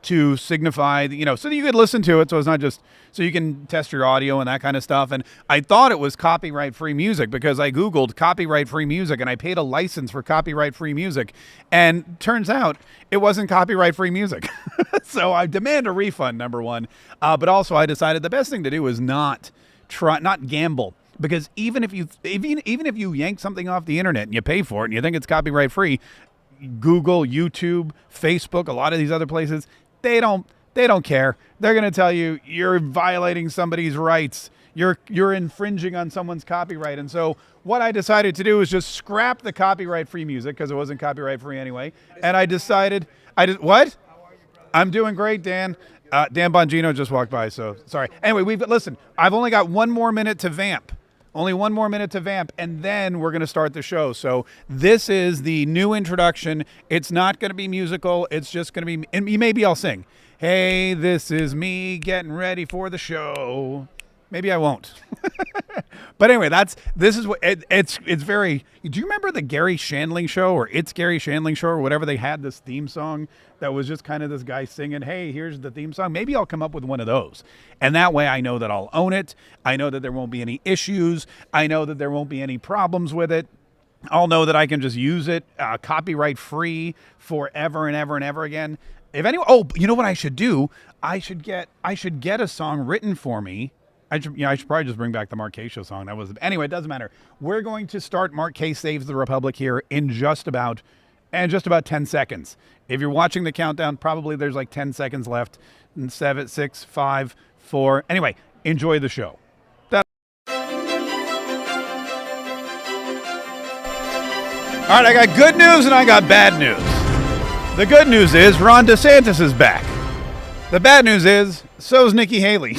to signify, so that you could listen to it. So it's not just so you can test your audio and that kind of stuff. And I thought it was copyright free music because I Googled copyright free music and I paid a license for copyright free music. And turns out it wasn't copyright free music. So I demand a refund, number one. But also I decided the best thing to do is not gamble. Because even if you yank something off the internet and you pay for it and you think it's copyright free, Google, YouTube, Facebook, a lot of these other places, they don't care. They're going to tell you you're violating somebody's rights. You're infringing on someone's copyright. And so what I decided to do is just scrap the copyright free music because it wasn't copyright free anyway. And I decided what? I'm doing great, Dan. Dan Bongino just walked by, so sorry. Anyway, listen, I've only got one more minute to vamp. Only one more minute to vamp, and then we're going to start the show. So this is the new introduction. It's not going to be musical. It's just going to be, and maybe I'll sing. Hey, this is me getting ready for the show. Maybe I won't. But anyway, this is what it's very. Do you remember the Gary Shandling show or It's Gary Shandling show or whatever? They had this theme song that was just kind of this guy singing, hey, here's the theme song. Maybe I'll come up with one of those. And that way I know that I'll own it. I know that there won't be any issues. I know that there won't be any problems with it. I'll know that I can just use it copyright free forever and ever and ever again. If anyone, you know what I should do? I should get a song written for me. I should probably just bring back the Mark K Show song. Anyway, it doesn't matter. We're going to start Mark K Saves the Republic here in just about 10 seconds. If you're watching the countdown, probably there's like 10 seconds left. 7, 6, 5, 4. Anyway, enjoy the show. All right, I got good news and I got bad news. The good news is Ron DeSantis is back. The bad news is so's Nikki Haley.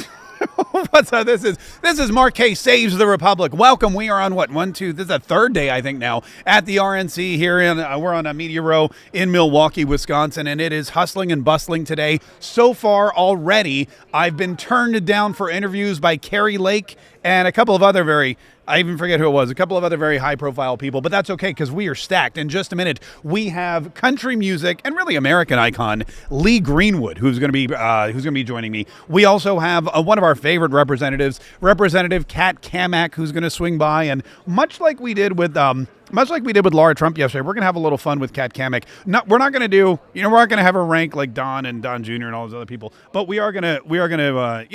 What's up? This is Mark K Saves the Republic. Welcome. We are on this is the third day, I think now, at the RNC here we're on a Media Row in Milwaukee, Wisconsin, and it is hustling and bustling today. So far already, I've been turned down for interviews by Carrie Lake and a couple of other I even forget who it was, a couple of other very high-profile people, but that's okay because we are stacked. In just a minute, we have country music and really American icon Lee Greenwood, who's going to be joining me. We also have one of our favorite representatives, Representative Kat Cammack, who's going to swing by, and much like we did with Laura Trump yesterday, we're going to have a little fun with Kat Cammack. We're not going to do, we're not going to have her rank like Don and Don Jr. and all those other people, but we are going to,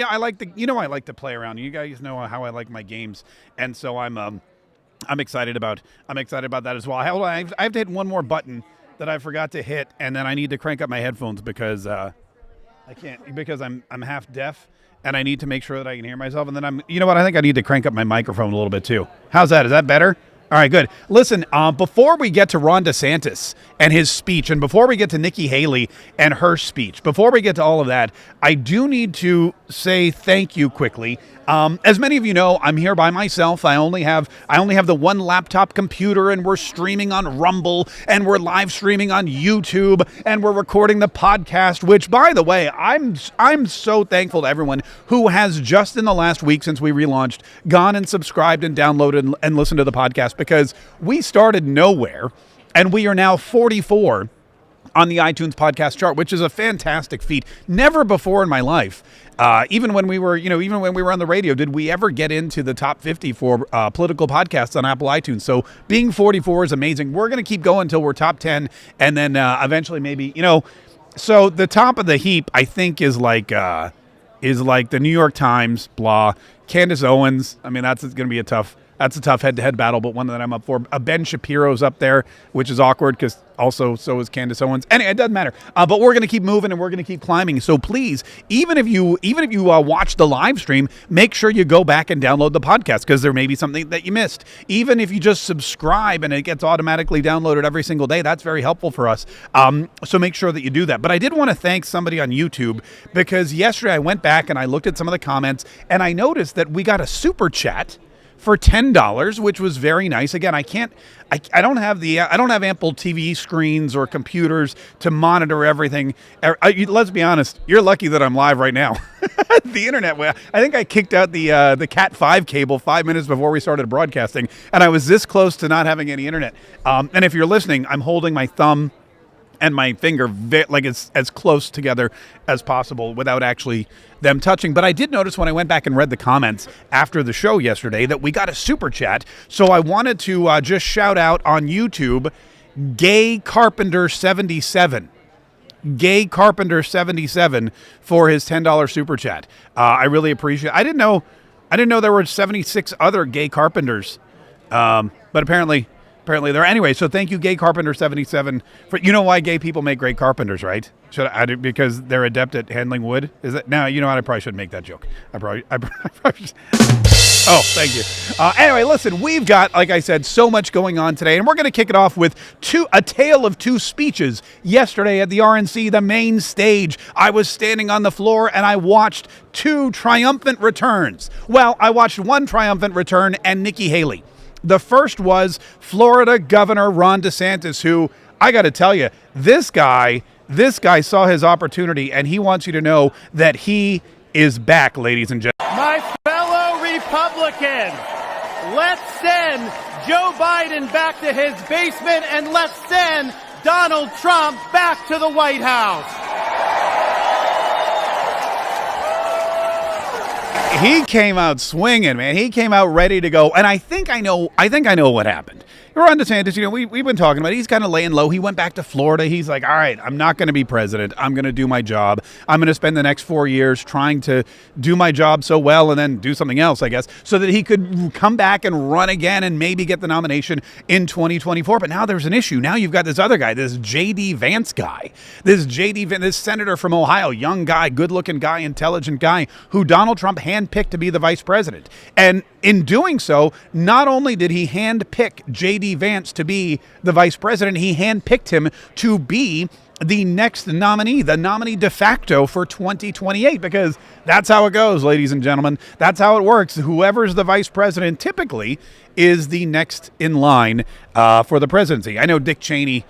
I like to play around. You guys know how I like my games, and so I'm excited about that as well. I have to hit one more button that I forgot to hit, and then I need to crank up my headphones because I can't, because I'm half deaf. And I need to make sure that I can hear myself. And then I think I need to crank up my microphone a little bit too. How's that? Is that better? All right, good. Listen, before we get to Ron DeSantis and his speech, and before we get to Nikki Haley and her speech, before we get to all of that, I do need to say thank you quickly. As many of you know, I'm here by myself. I only have the one laptop computer, and we're streaming on Rumble, and we're live streaming on YouTube, and we're recording the podcast, which, by the way, I'm so thankful to everyone who has just in the last week since we relaunched gone and subscribed and downloaded and listened to the podcast, because we started nowhere and we are now 44 on the iTunes podcast chart, which is a fantastic feat. Never before in my life, even when we were on the radio, did we ever get into the top 50 for political podcasts on Apple iTunes. So being 44 is amazing. We're going to keep going until we're top 10, and then eventually maybe, so the top of the heap, I think, is like the New York Times, blah. Candace Owens. I mean, that's going to be a tough head-to-head battle, but one that I'm up for. Ben Shapiro's up there, which is awkward because also so is Candace Owens. Anyway, it doesn't matter. But we're going to keep moving and we're going to keep climbing. So please, even if you watch the live stream, make sure you go back and download the podcast because there may be something that you missed. Even if you just subscribe and it gets automatically downloaded every single day, that's very helpful for us. So make sure that you do that. But I did want to thank somebody on YouTube because yesterday I went back and I looked at some of the comments and I noticed that we got a super chat for $10, which was very nice. Again, I don't have Apple TV screens or computers to monitor everything. Let's be honest, you're lucky that I'm live right now. The internet, I think I kicked out the Cat 5 cable 5 minutes before we started broadcasting, and I was this close to not having any internet. And if you're listening, I'm holding my thumb and my finger like it's as close together as possible without actually them touching. But I did notice when I went back and read the comments after the show yesterday that we got a super chat. So I wanted to just shout out on YouTube, Gay Carpenter 77. Gay Carpenter 77 for his $10 super chat. I really appreciate it. I didn't know there were 76 other Gay Carpenters. But apparently there. Anyway, so thank you, Gay Carpenter 77. For, you know why gay people make great carpenters, right? Because they're adept at handling wood? Is it? No, you know what? I probably shouldn't make that joke. I probably should. Oh, thank you. Anyway, listen, we've got, like I said, so much going on today, and we're going to kick it off with a tale of two speeches. Yesterday at the RNC, the main stage, I was standing on the floor and I watched two triumphant returns. Well, I watched one triumphant return and Nikki Haley. The first was Florida Governor Ron DeSantis, who, I got to tell you, this guy saw his opportunity, and he wants you to know that he is back, ladies and gentlemen. My fellow Republicans, let's send Joe Biden back to his basement, and let's send Donald Trump back to the White House. He came out swinging, man. He came out ready to go. And I think I know what happened. Ron DeSantis, we've been talking about it. He's kind of laying low. He went back to Florida. He's like, all right, I'm not going to be president. I'm going to do my job. I'm going to spend the next 4 years trying to do my job so well and then do something else, I guess, so that he could come back and run again and maybe get the nomination in 2024. But now there's an issue. Now you've got this other guy, this J.D. Vance guy, this senator from Ohio, young guy, good-looking guy, intelligent guy, who Donald Trump handpicked to be the vice president. And in doing so, not only did he handpick J.D. Vance to be the vice president, he handpicked him to be the next nominee, the nominee de facto for 2028, because that's how it goes, ladies and gentlemen. That's how it works. Whoever's the vice president typically is the next in line for the presidency. I know Dick Cheney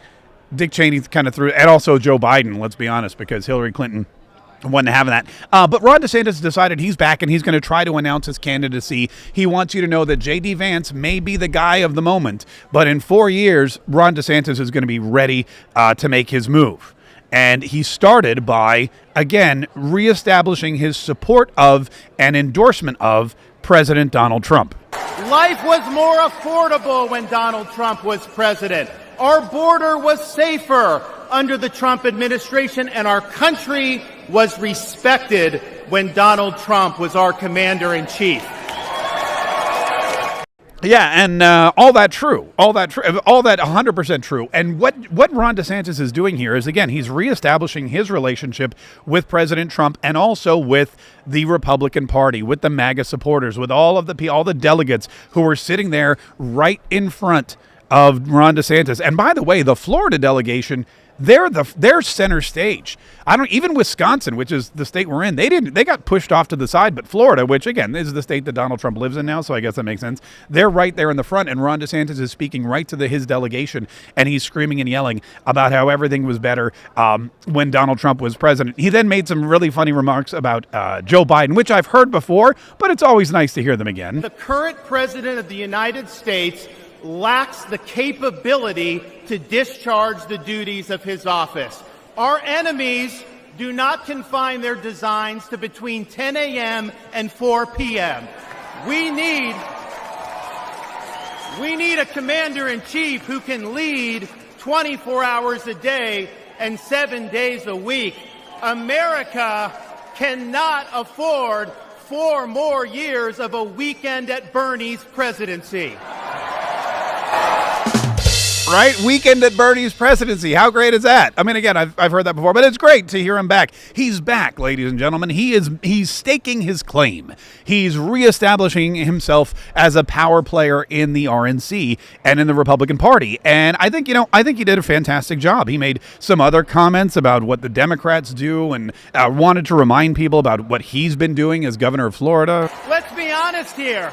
kind of threw, and also Joe Biden, let's be honest, because Hillary Clinton wasn't having that. But Ron DeSantis decided he's back and he's going to try to announce his candidacy. He wants you to know that J.D. Vance may be the guy of the moment, but in 4 years, Ron DeSantis is going to be ready to make his move. And he started by, again, reestablishing his support of and endorsement of President Donald Trump. Life was more affordable when Donald Trump was president. Our border was safer under the Trump administration, and our country was respected when Donald Trump was our commander-in-chief. Yeah, and all that 100% true. And what Ron DeSantis is doing here is, again, he's reestablishing his relationship with President Trump and also with the Republican Party, with the MAGA supporters, with all the delegates who were sitting there right in front of Ron DeSantis. And by the way, the Florida delegation, they're center stage. Even Wisconsin, which is the state we're in, they got pushed off to the side, but Florida, which again is the state that Donald Trump lives in now, so I guess that makes sense. They're right there in the front, and Ron DeSantis is speaking right to his delegation, and he's screaming and yelling about how everything was better when Donald Trump was president. He then made some really funny remarks about Joe Biden, which I've heard before, but it's always nice to hear them again. The current president of the United States lacks the capability to discharge the duties of his office. Our enemies do not confine their designs to between 10 a.m. and 4 p.m. We need a commander-in-chief who can lead 24 hours a day and 7 days a week. America cannot afford 4 more years of a weekend at Bernie's presidency. Right? Weekend at Bernie's presidency. How great is that? I mean, again, I've heard that before, but it's great to hear him back. He's back, ladies and gentlemen. He's staking his claim. He's reestablishing himself as a power player in the RNC and in the Republican Party. And I think he did a fantastic job. He made some other comments about what the Democrats do and wanted to remind people about what he's been doing as governor of Florida. Let's be honest here.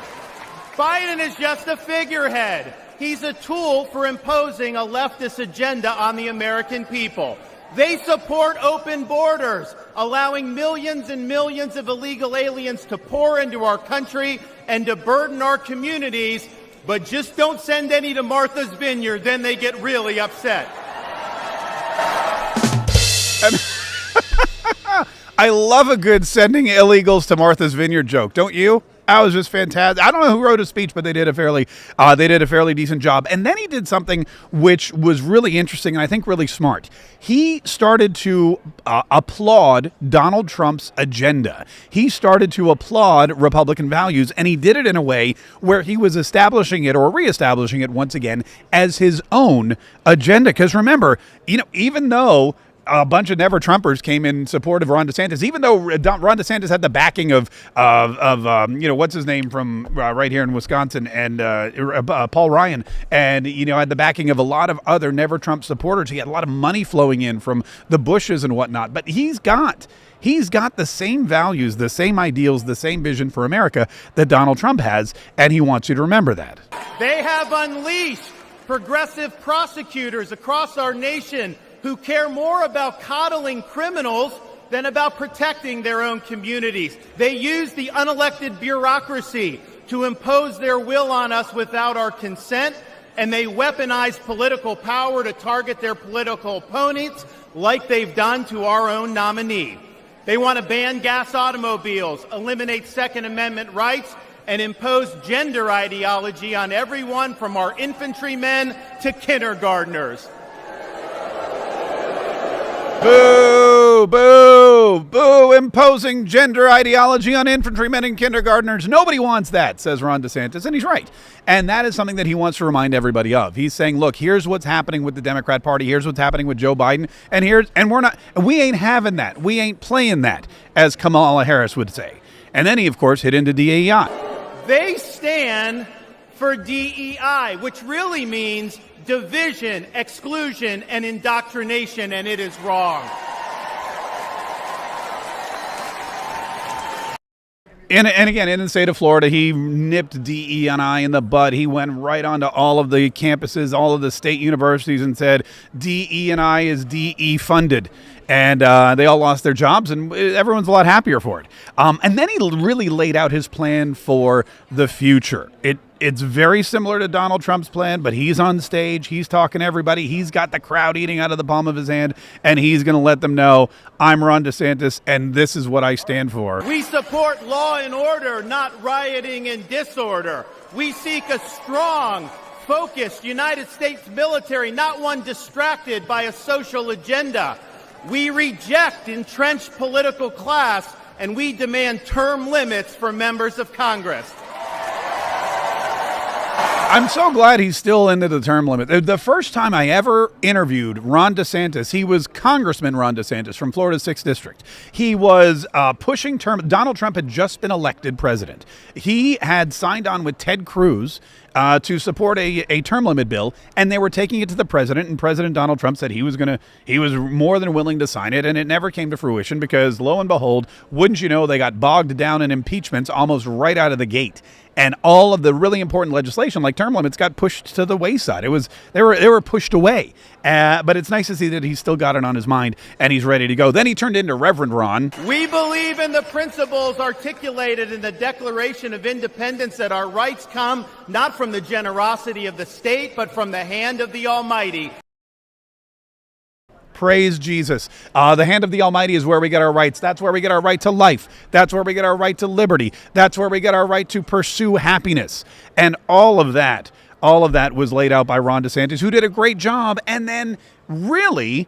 Biden is just a figurehead. He's a tool for imposing a leftist agenda on the American people. They support open borders, allowing millions and millions of illegal aliens to pour into our country and to burden our communities, but just don't send any to Martha's Vineyard, then they get really upset. I love a good sending illegals to Martha's Vineyard joke, don't you? That was just fantastic. I don't know who wrote his speech, but they did a fairly decent job. And then he did something which was really interesting and I think really smart. He started to applaud Donald Trump's agenda. He started to applaud Republican values, and he did it in a way where he was establishing it or reestablishing it once again as his own agenda. Because remember, even though a bunch of never Trumpers came in support of Ron DeSantis, even though Ron DeSantis had the backing of what's his name from right here in Wisconsin, and Paul Ryan, and had the backing of a lot of other never Trump supporters. He had a lot of money flowing in from the Bushes and whatnot. But he's got the same values, the same ideals, the same vision for America that Donald Trump has, and he wants you to remember that. They have unleashed progressive prosecutors across our nation who care more about coddling criminals than about protecting their own communities. They use the unelected bureaucracy to impose their will on us without our consent, and they weaponize political power to target their political opponents like they've done to our own nominee. They want to ban gas automobiles, eliminate Second Amendment rights, and impose gender ideology on everyone from our infantrymen to kindergartners. Boo, boo, boo, imposing gender ideology on infantrymen and kindergartners. Nobody wants that, says Ron DeSantis, and he's right. And that is something that he wants to remind everybody of. He's saying, look, here's what's happening with the Democrat Party. Here's what's happening with Joe Biden. We ain't having that. We ain't playing that, as Kamala Harris would say. And then he, of course, hit into DEI. They stand for DEI, which really means division, exclusion, and indoctrination, and it is wrong. And again, in the state of Florida, he nipped DE&I in the bud. He went right onto all of the campuses, all of the state universities, and said DE&I is DE funded. And they all lost their jobs, and everyone's a lot happier for it. And then he really laid out his plan for the future. It's very similar to Donald Trump's plan, but he's on stage, he's talking to everybody, he's got the crowd eating out of the palm of his hand, and he's going to let them know, I'm Ron DeSantis, and this is what I stand for. We support law and order, not rioting and disorder. We seek a strong, focused United States military, not one distracted by a social agenda. We reject entrenched political class, and we demand term limits for members of Congress. I'm so glad he's still into the term limit. The first time I ever interviewed Ron DeSantis, he was Congressman Ron DeSantis from Florida's 6th District. He was pushing term. Donald Trump had just been elected president. He had signed on with Ted Cruz to support a term limit bill, and they were taking it to the president, and President Donald Trump said he was more than willing to sign it, and it never came to fruition because, lo and behold, wouldn't you know, they got bogged down in impeachments almost right out of the gate. And all of the really important legislation, like term limits, got pushed to the wayside. They were pushed away. But it's nice to see that he's still got it on his mind and he's ready to go. Then he turned into Reverend Ron. We believe in the principles articulated in the Declaration of Independence that our rights come not from the generosity of the state, but from the hand of the Almighty. Praise Jesus. The hand of the Almighty is where we get our rights. That's where we get our right to life. That's where we get our right to liberty. That's where we get our right to pursue happiness. And all of that was laid out by Ron DeSantis, who did a great job, and then really,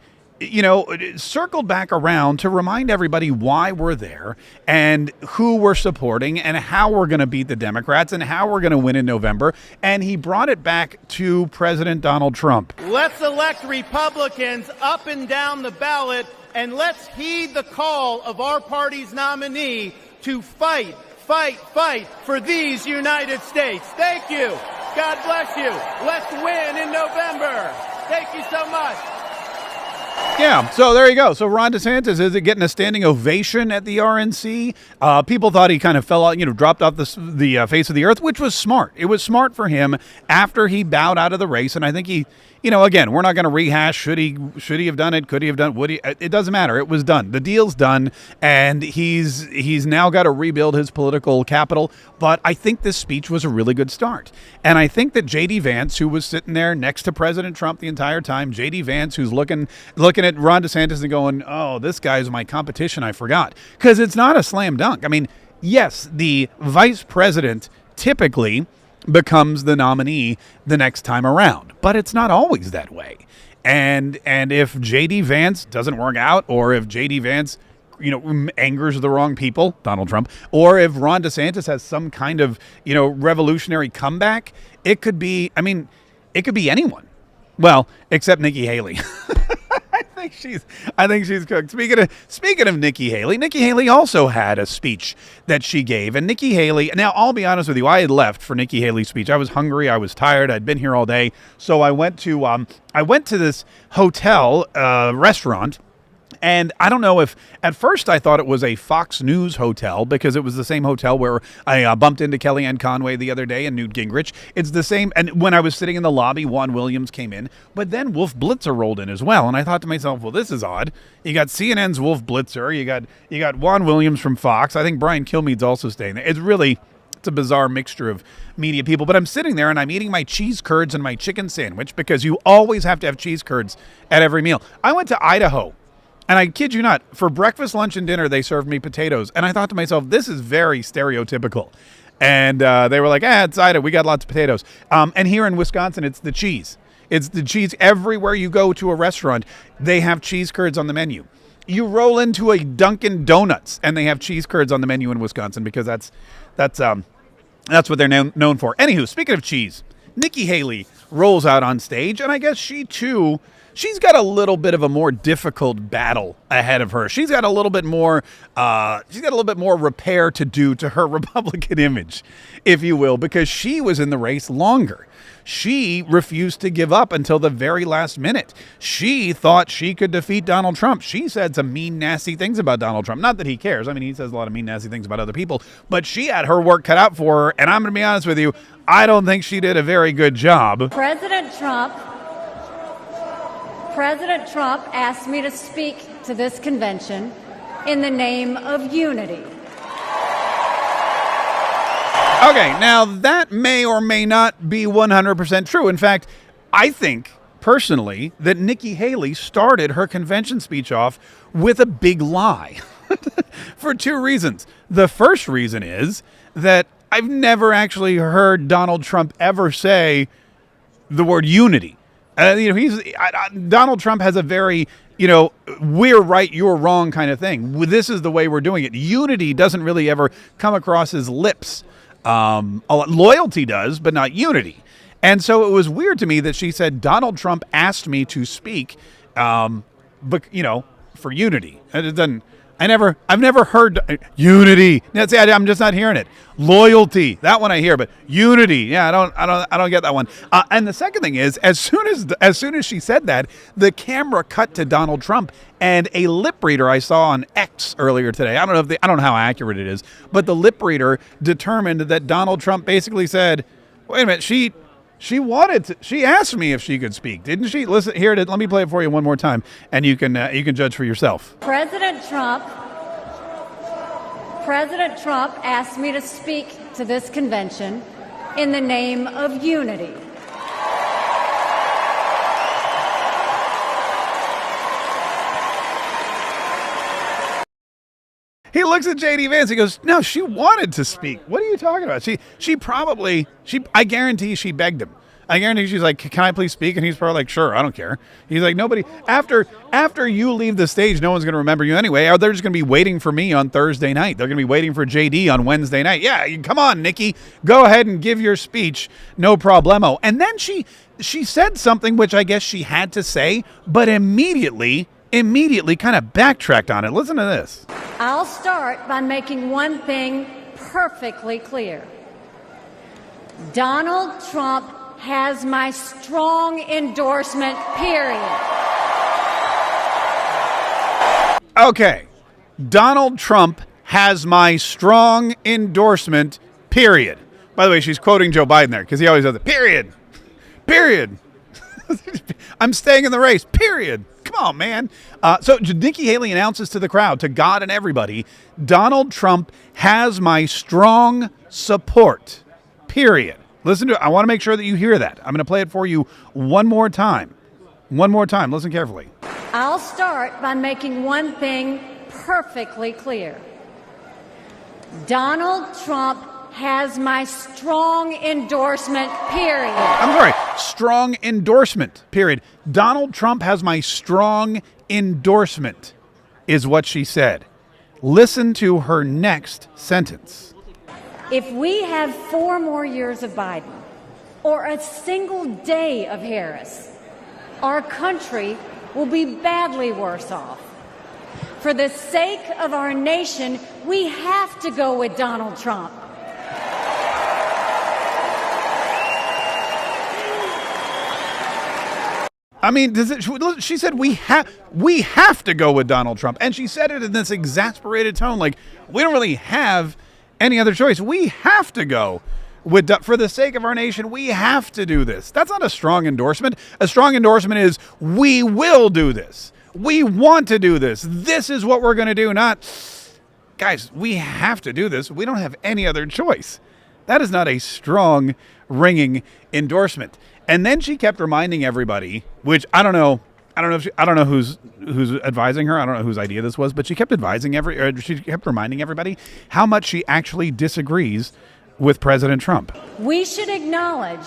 circled back around to remind everybody why we're there and who we're supporting and how we're going to beat the Democrats and how we're going to win in November. And he brought it back to President Donald Trump. Let's elect Republicans up and down the ballot, and let's heed the call of our party's nominee to fight for these United States. Thank you. God bless you. Let's win in November. Thank you so much. Yeah, so there you go. So Ron DeSantis, is it getting a standing ovation at the RNC? People thought he kind of fell out, dropped off the face of the earth, which was smart. It was smart for him after he bowed out of the race, and I think he again, we're not going to rehash. Should he have done it? Could he have done? Would he? It doesn't matter. It was done. The deal's done, and he's now got to rebuild his political capital. But I think this speech was a really good start, and I think that J.D. Vance, who was sitting there next to President Trump the entire time, J.D. Vance, who's looking at Ron DeSantis and going, "Oh, this guy's my competition. I forgot," because it's not a slam dunk. I mean, yes, the vice president typically becomes the nominee the next time around, but it's not always that way. And if J.D. Vance doesn't work out, or if J.D. Vance, angers the wrong people, Donald Trump, or if Ron DeSantis has some kind of, revolutionary comeback, it could be anyone. Well, except Nikki Haley. I think she's cooked. Speaking of Nikki Haley also had a speech that she gave, and Nikki Haley. Now, I'll be honest with you, I had left for Nikki Haley's speech. I was hungry, I was tired, I'd been here all day, so I went to this hotel restaurant. And I don't know if at first I thought it was a Fox News hotel, because it was the same hotel where I bumped into Kellyanne Conway the other day and Newt Gingrich. It's the same. And when I was sitting in the lobby, Juan Williams came in, but then Wolf Blitzer rolled in as well. And I thought to myself, well, this is odd. You got CNN's Wolf Blitzer. You got Juan Williams from Fox. I think Brian Kilmeade's also staying there. It's a bizarre mixture of media people. But I'm sitting there and I'm eating my cheese curds and my chicken sandwich, because you always have to have cheese curds at every meal. I went to Idaho. And I kid you not, for breakfast, lunch, and dinner, they served me potatoes. And I thought to myself, this is very stereotypical. And they were like, it's Idaho. We got lots of potatoes. And here in Wisconsin, it's the cheese. It's the cheese. Everywhere you go to a restaurant, they have cheese curds on the menu. You roll into a Dunkin' Donuts, and they have cheese curds on the menu in Wisconsin, because that's what they're known for. Anywho, speaking of cheese, Nikki Haley rolls out on stage, and I guess she's got a little bit of a more difficult battle ahead of her. She's got a little bit more repair to do to her Republican image, if you will, because she was in the race longer. She refused to give up until the very last minute. She thought she could defeat Donald Trump. She said some mean, nasty things about Donald Trump. Not that he cares. I mean, he says a lot of mean, nasty things about other people, but she had her work cut out for her. And I'm going to be honest with you, I don't think she did a very good job. President Trump asked me to speak to this convention in the name of unity. Okay, now that may or may not be 100% true. In fact, I think personally that Nikki Haley started her convention speech off with a big lie for two reasons. The first reason is that I've never actually heard Donald Trump ever say the word unity. Donald Trump has a very, we're right, you're wrong kind of thing. This is the way we're doing it. Unity doesn't really ever come across his lips. Loyalty does, but not unity. And so it was weird to me that she said, Donald Trump asked me to speak, for unity. It doesn't. I've never heard unity. I'm just not hearing it. Loyalty, that one I hear, but unity, yeah, I don't get that one. And the second thing is, as soon as she said that, the camera cut to Donald Trump, and a lip reader I saw on X earlier today. I don't know how accurate it is, but the lip reader determined that Donald Trump basically said, "Wait a minute, she asked me if she could speak, didn't she? Listen, here it is. Let me play it for you one more time, and you can judge for yourself." President Trump asked me to speak to this convention in the name of unity. He looks at J.D. Vance. He goes, "No, she wanted to speak. What are you talking about? I guarantee she begged him. I guarantee she's like, can I please speak?" And he's probably like, "Sure, I don't care." He's like, nobody, after you leave the stage, no one's going to remember you anyway. Or they're just going to be waiting for me on Thursday night. They're going to be waiting for JD on Wednesday night. Yeah, come on, Nikki. Go ahead and give your speech. No problemo. And then she said something which I guess she had to say, but immediately kind of backtracked on it. Listen to this. I'll start by making one thing perfectly clear. Donald Trump has my strong endorsement, period. Okay. Donald Trump has my strong endorsement, period. By the way, she's quoting Joe Biden there, because he always does it. Period. I'm staying in the race, period. Come on, man. So Nikki Haley announces to the crowd, to God and everybody, Donald Trump has my strong support, period. Listen to it. I want to make sure that you hear that. I'm going to play it for you one more time. One more time. Listen carefully. I'll start by making one thing perfectly clear. Donald Trump has my strong endorsement, period. I'm sorry, strong endorsement, period. Donald Trump has my strong endorsement, is what she said. Listen to her next sentence. If we have 4 more years of Biden or a single day of Harris, our country will be badly worse off. For the sake of our nation, we have to go with Donald Trump. I mean, she said we have to go with Donald Trump. And she said it in this exasperated tone, like, we don't really have any other choice. We have to go with, for the sake of our nation, we have to do this. That's not a strong endorsement. A strong endorsement is, we will do this. We want to do this. This is what we're going to do. Not, guys, we have to do this. We don't have any other choice. That is not a strong, ringing endorsement. And then she kept reminding everybody, which I don't know who's advising her. I don't know whose idea this was, but she kept she kept reminding everybody how much she actually disagrees with President Trump. We should acknowledge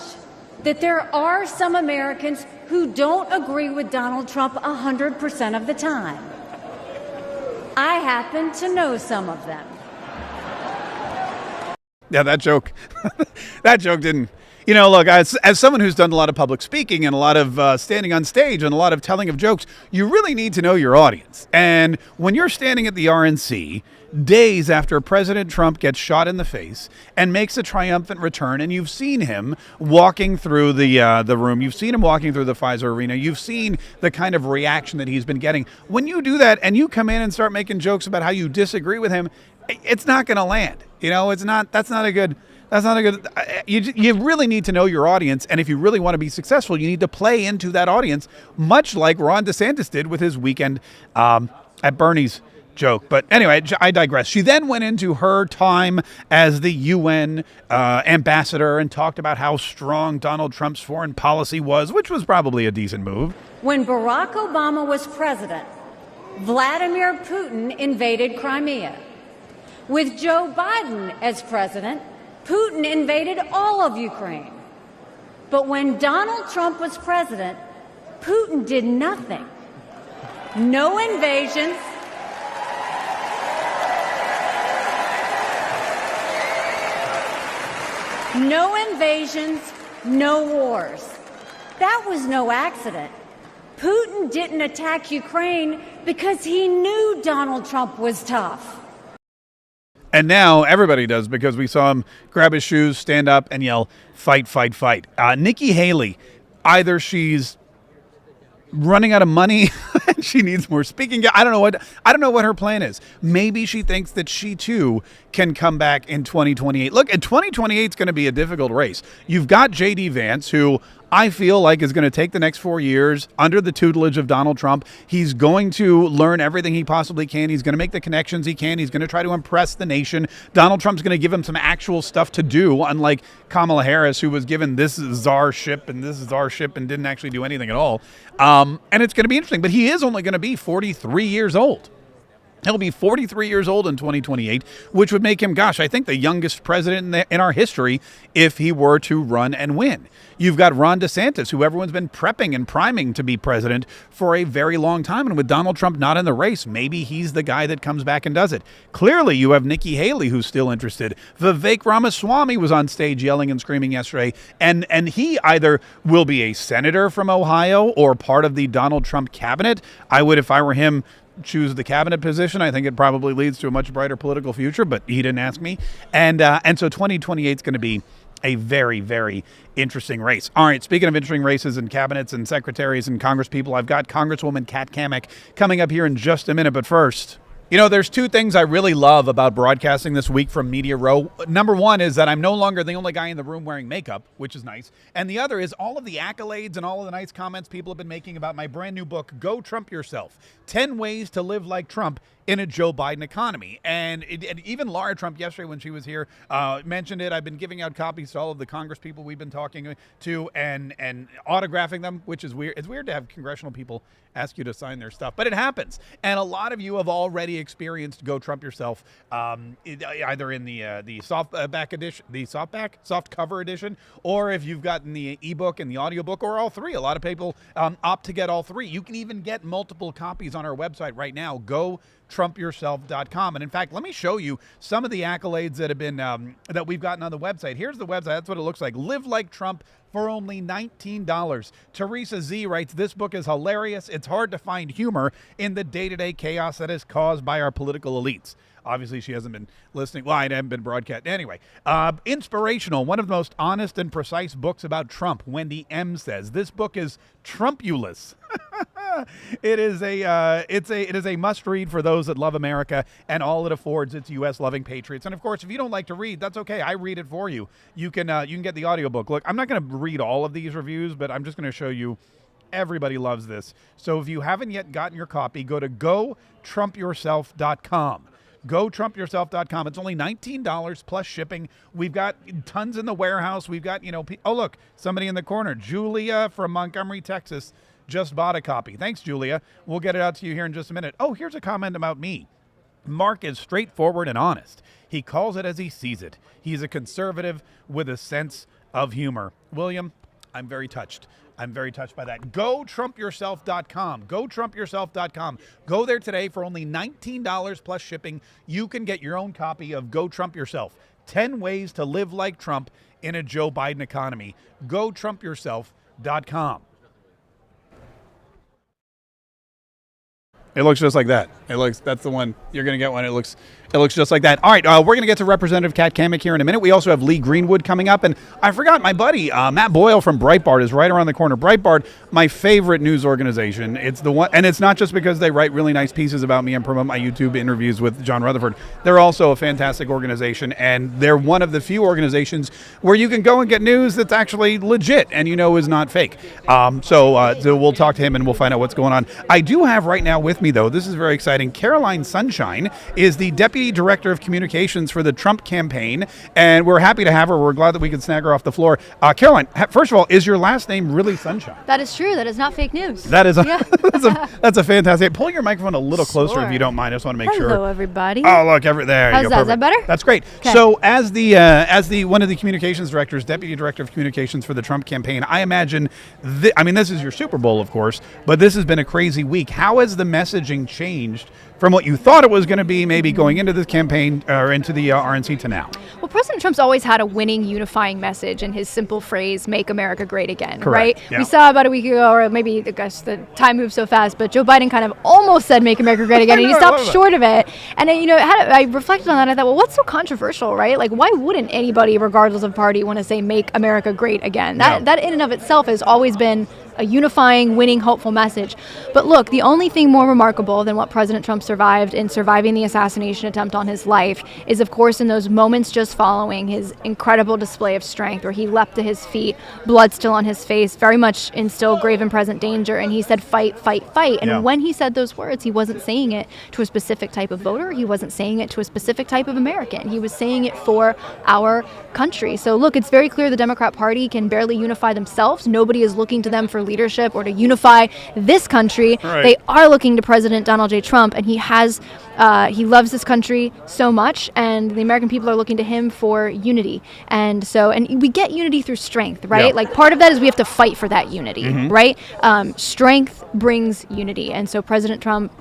that there are some Americans who don't agree with Donald Trump 100% of the time. I happen to know some of them. Yeah, that joke didn't. You know, look, as someone who's done a lot of public speaking and a lot of standing on stage and a lot of telling of jokes, you really need to know your audience. And when you're standing at the RNC days after President Trump gets shot in the face and makes a triumphant return, and you've seen him walking through the room, you've seen him walking through the Pfizer arena, you've seen the kind of reaction that he's been getting. When you do that and you come in and start making jokes about how you disagree with him, it's not going to land. You know, that's not a good. You really need to know your audience, and if you really want to be successful, you need to play into that audience, much like Ron DeSantis did with his weekend at Bernie's joke. But anyway, I digress. She then went into her time as the UN ambassador and talked about how strong Donald Trump's foreign policy was, which was probably a decent move. When Barack Obama was president, Vladimir Putin invaded Crimea. With Joe Biden as president, Putin invaded all of Ukraine. But when Donald Trump was president, Putin did nothing. No invasions. No invasions, no wars. That was no accident. Putin didn't attack Ukraine because he knew Donald Trump was tough. And now everybody does, because we saw him grab his shoes, stand up, and yell, fight, fight, fight. Nikki Haley, either she's running out of money and she needs more speaking. I don't know what her plan is. Maybe she thinks that she too can come back in 2028. Look, 2028 is going to be a difficult race. You've got J.D. Vance, who I feel like is going to take the next 4 years under the tutelage of Donald Trump. He's going to learn everything he possibly can. He's going to make the connections he can. He's going to try to impress the nation. Donald Trump's going to give him some actual stuff to do, unlike Kamala Harris, who was given this czarship and this czarship and didn't actually do anything at all. And it's going to be interesting. But he is only going to be 43 years old. He'll be 43 years old in 2028, which would make him, I think the youngest president in our history if he were to run and win. You've got Ron DeSantis, who everyone's been prepping and priming to be president for a very long time. And with Donald Trump not in the race, maybe he's the guy that comes back and does it. Clearly, you have Nikki Haley, who's still interested. Vivek Ramaswamy was on stage yelling and screaming yesterday. And he either will be a senator from Ohio or part of the Donald Trump cabinet. I would, if I were him, choose the cabinet position. I think it probably leads to a much brighter political future, but he didn't ask me. And so 2028 is going to be a very, very interesting race. All right, speaking of interesting races and cabinets and secretaries and congresspeople, I've got Congresswoman Kat Cammack coming up here in just a minute. But first, You know, there's two things I really love about broadcasting this week from Media Row. Number one is that I'm no longer the only guy in the room wearing makeup, which is nice. And the other is all of the accolades and all of the nice comments people have been making about my brand new book, Go Trump Yourself, 10 Ways to Live Like Trump in a Joe Biden Economy. And even Laura Trump yesterday when she was here mentioned it. I've been giving out copies to all of the Congress people we've been talking to and autographing them, which is weird. It's weird to have congressional people ask you to sign their stuff, but it happens. And a lot of you have already experienced Go Trump Yourself, either in the soft cover edition, or if you've gotten the ebook and the audiobook, or all three. A lot of people opt to get all three. You can even get multiple copies on our website right now, GoTrumpYourself.com. And in fact, let me show you some of the accolades that have been that we've gotten on the website. Here's the website. That's what it looks like. Live Like Trump for only $19. Teresa Z writes, this book is hilarious. It's hard to find humor in the day-to-day chaos that is caused by our political elites. Obviously, she hasn't been listening. Well, I haven't been broadcast. Anyway, inspirational. One of the most honest and precise books about Trump. Wendy M says, this book is Trumpulous. It is a must-read for those that love America and all it affords its U.S.-loving patriots. And of course, if you don't like to read, that's okay. I read it for you. You can get the audiobook. Look, I'm not going to read all of these reviews, but I'm just going to show you. Everybody loves this. So if you haven't yet gotten your copy, go to GoTrumpYourself.com. GoTrumpYourself.com. It's only $19 plus shipping. We've got tons in the warehouse. We've got, oh, look, somebody in the corner. Julia from Montgomery, Texas, just bought a copy. Thanks, Julia. We'll get it out to you here in just a minute. Oh, here's a comment about me. Mark is straightforward and honest. He calls it as he sees it. He's a conservative with a sense of humor. William, I'm very touched. I'm very touched by that. GoTrumpYourself.com. GoTrumpYourself.com. Go there today for only $19 plus shipping. You can get your own copy of Go Trump Yourself, 10 Ways to Live Like Trump in a Joe Biden Economy. GoTrumpYourself.com. It looks just like that. That's the one. You're going to get one. It looks just like that. All right, we're going to get to Representative Kat Cammack here in a minute. We also have Lee Greenwood coming up. And I forgot my buddy, Matt Boyle from Breitbart is right around the corner. Breitbart, my favorite news organization. It's the one, and it's not just because they write really nice pieces about me and promote my YouTube interviews with John Rutherford. They're also a fantastic organization, and they're one of the few organizations where you can go and get news that's actually legit and is not fake. So we'll talk to him and we'll find out what's going on. I do have right now with me, though, this is very exciting. Caroline Sunshine is the Deputy Director of Communications for the Trump campaign, and we're happy to have her. We're glad that we could snag her off the floor. Caroline, first of all, is your last name really Sunshine? That is true. That is not fake news. That is that's a fantastic. Pull your microphone a little closer if you don't mind. I just want to make sure. Hello, everybody. Oh, look, there How's you go. that? Is that better? That's great. Okay. So, as the one of the communications directors, Deputy Director of Communications for the Trump campaign, I imagine, this is your Super Bowl, of course, but this has been a crazy week. How has the messaging changed from what you thought it was going to be maybe going into this campaign or into the RNC to now? Well, President Trump's always had a winning, unifying message in his simple phrase, make America great again, Correct. right? Yeah. We saw about a week ago, or maybe, gosh, the time moves so fast, but Joe Biden kind of almost said make America great again, and he stopped short of it. And, I reflected on that, and I thought, well, what's so controversial, right? Like, why wouldn't anybody, regardless of party, want to say make America great again? That in and of itself has always been a unifying, winning, hopeful message. But look, the only thing more remarkable than what President Trump survived in surviving the assassination attempt on his life is, of course, in those moments just following his incredible display of strength where he leapt to his feet, blood still on his face, very much in still grave and present danger, and he said, fight, fight, fight. And when he said those words, he wasn't saying it to a specific type of voter. He wasn't saying it to a specific type of American. He was saying it for our country. So look, it's very clear the Democrat Party can barely unify themselves. Nobody is looking to them for leadership or to unify this country. Right. They are looking to President Donald J. Trump, and he loves this country so much, and the American people are looking to him for unity. And we get unity through strength, right? Yeah. Like, part of that is we have to fight for that unity, right? Strength brings unity, and so President Trump,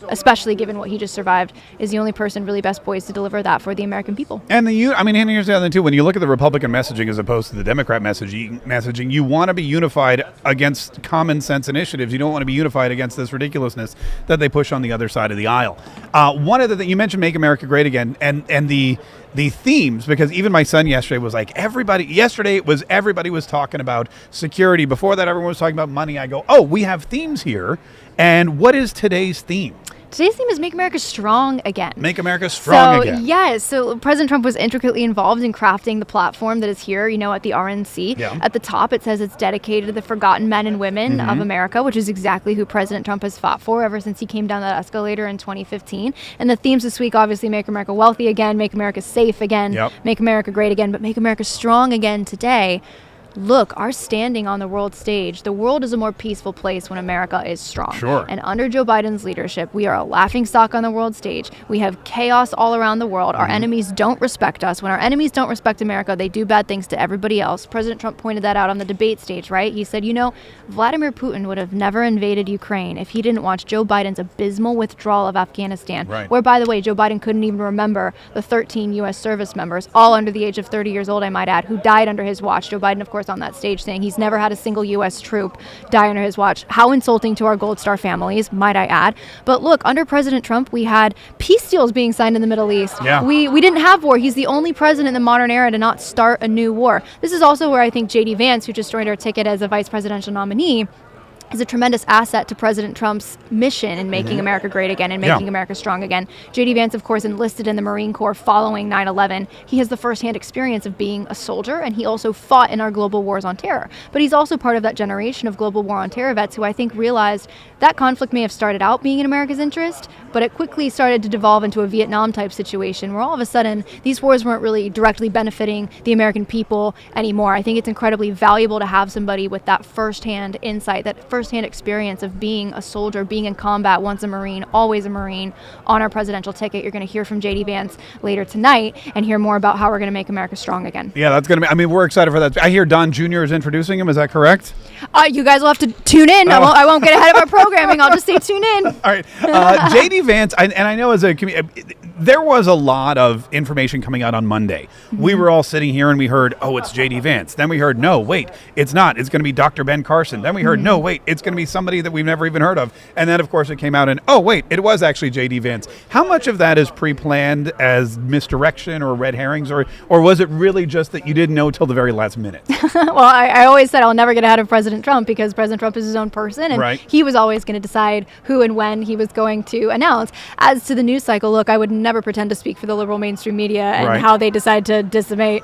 especially given what he just survived, is the only person really best poised to deliver that for the American people. And here's the other thing too. When you look at the Republican messaging as opposed to the Democrat messaging, you want to be unified against common sense initiatives. You don't want to be unified against this ridiculousness that they push on the other side of the aisle. One of the things you mentioned, Make America Great Again, and the themes, because even my son yesterday was like, everybody was talking about security. Before that, everyone was talking about money. I go, oh, we have themes here. And what is today's theme? Today's theme is Make America Strong Again. Make America strong again. Yes. So President Trump was intricately involved in crafting the platform that is here, at the RNC. Yeah. At the top, it says it's dedicated to the forgotten men and women of America, which is exactly who President Trump has fought for ever since he came down that escalator in 2015. And the themes this week, obviously, Make America Wealthy Again, Make America Safe Again, Make America Great Again, but Make America Strong Again today. Look, our standing on the world stage, the world is a more peaceful place when America is strong. Sure. And under Joe Biden's leadership, we are a laughingstock on the world stage. We have chaos all around the world. Our enemies don't respect us. When our enemies don't respect America, they do bad things to everybody else. President Trump pointed that out on the debate stage, right? He said, Vladimir Putin would have never invaded Ukraine if he didn't watch Joe Biden's abysmal withdrawal of Afghanistan, where, by the way, Joe Biden couldn't even remember the 13 U.S. service members, all under the age of 30 years old, I might add, who died under his watch. Joe Biden, of course, on that stage saying he's never had a single U.S. troop die under his watch. How insulting to our Gold Star families, might I add. But look, under President Trump, we had peace deals being signed in the Middle East. Yeah. We didn't have war. He's the only president in the modern era to not start a new war. This is also where I think J.D. Vance, who just joined our ticket as a vice presidential nominee, is a tremendous asset to President Trump's mission in making America great again and making America strong again. J.D. Vance, of course, enlisted in the Marine Corps following 9/11. He has the firsthand experience of being a soldier, and he also fought in our global wars on terror. But he's also part of that generation of global war on terror vets who I think realized that conflict may have started out being in America's interest, but it quickly started to devolve into a Vietnam-type situation where all of a sudden these wars weren't really directly benefiting the American people anymore. I think it's incredibly valuable to have somebody with that firsthand insight, that firsthand experience of being a soldier, being in combat, once a Marine, always a Marine, on our presidential ticket. You're going to hear from J.D. Vance later tonight and hear more about how we're going to make America strong again. Yeah, that's going to be, we're excited for that. I hear Don Jr. is introducing him. Is that correct? You guys will have to tune in. I won't get ahead of our programming. I'll just say tune in. All right. J.D. Vance, and I know as a there was a lot of information coming out on Monday. We were all sitting here and we heard, it's J.D. Vance. Then we heard, no, wait, it's not. It's going to be Dr. Ben Carson. Then we heard, no, wait, it's going to be somebody that we've never even heard of. And then, of course, it came out and, it was actually J.D. Vance. How much of that is pre-planned as misdirection or red herrings, or was it really just that you didn't know till the very last minute? Well, I always said I'll never get ahead of President Trump because President Trump is his own person, and he was always going to decide who and when he was going to announce. As to the news cycle, look, I would never pretend to speak for the liberal mainstream media and how they decide to disseminate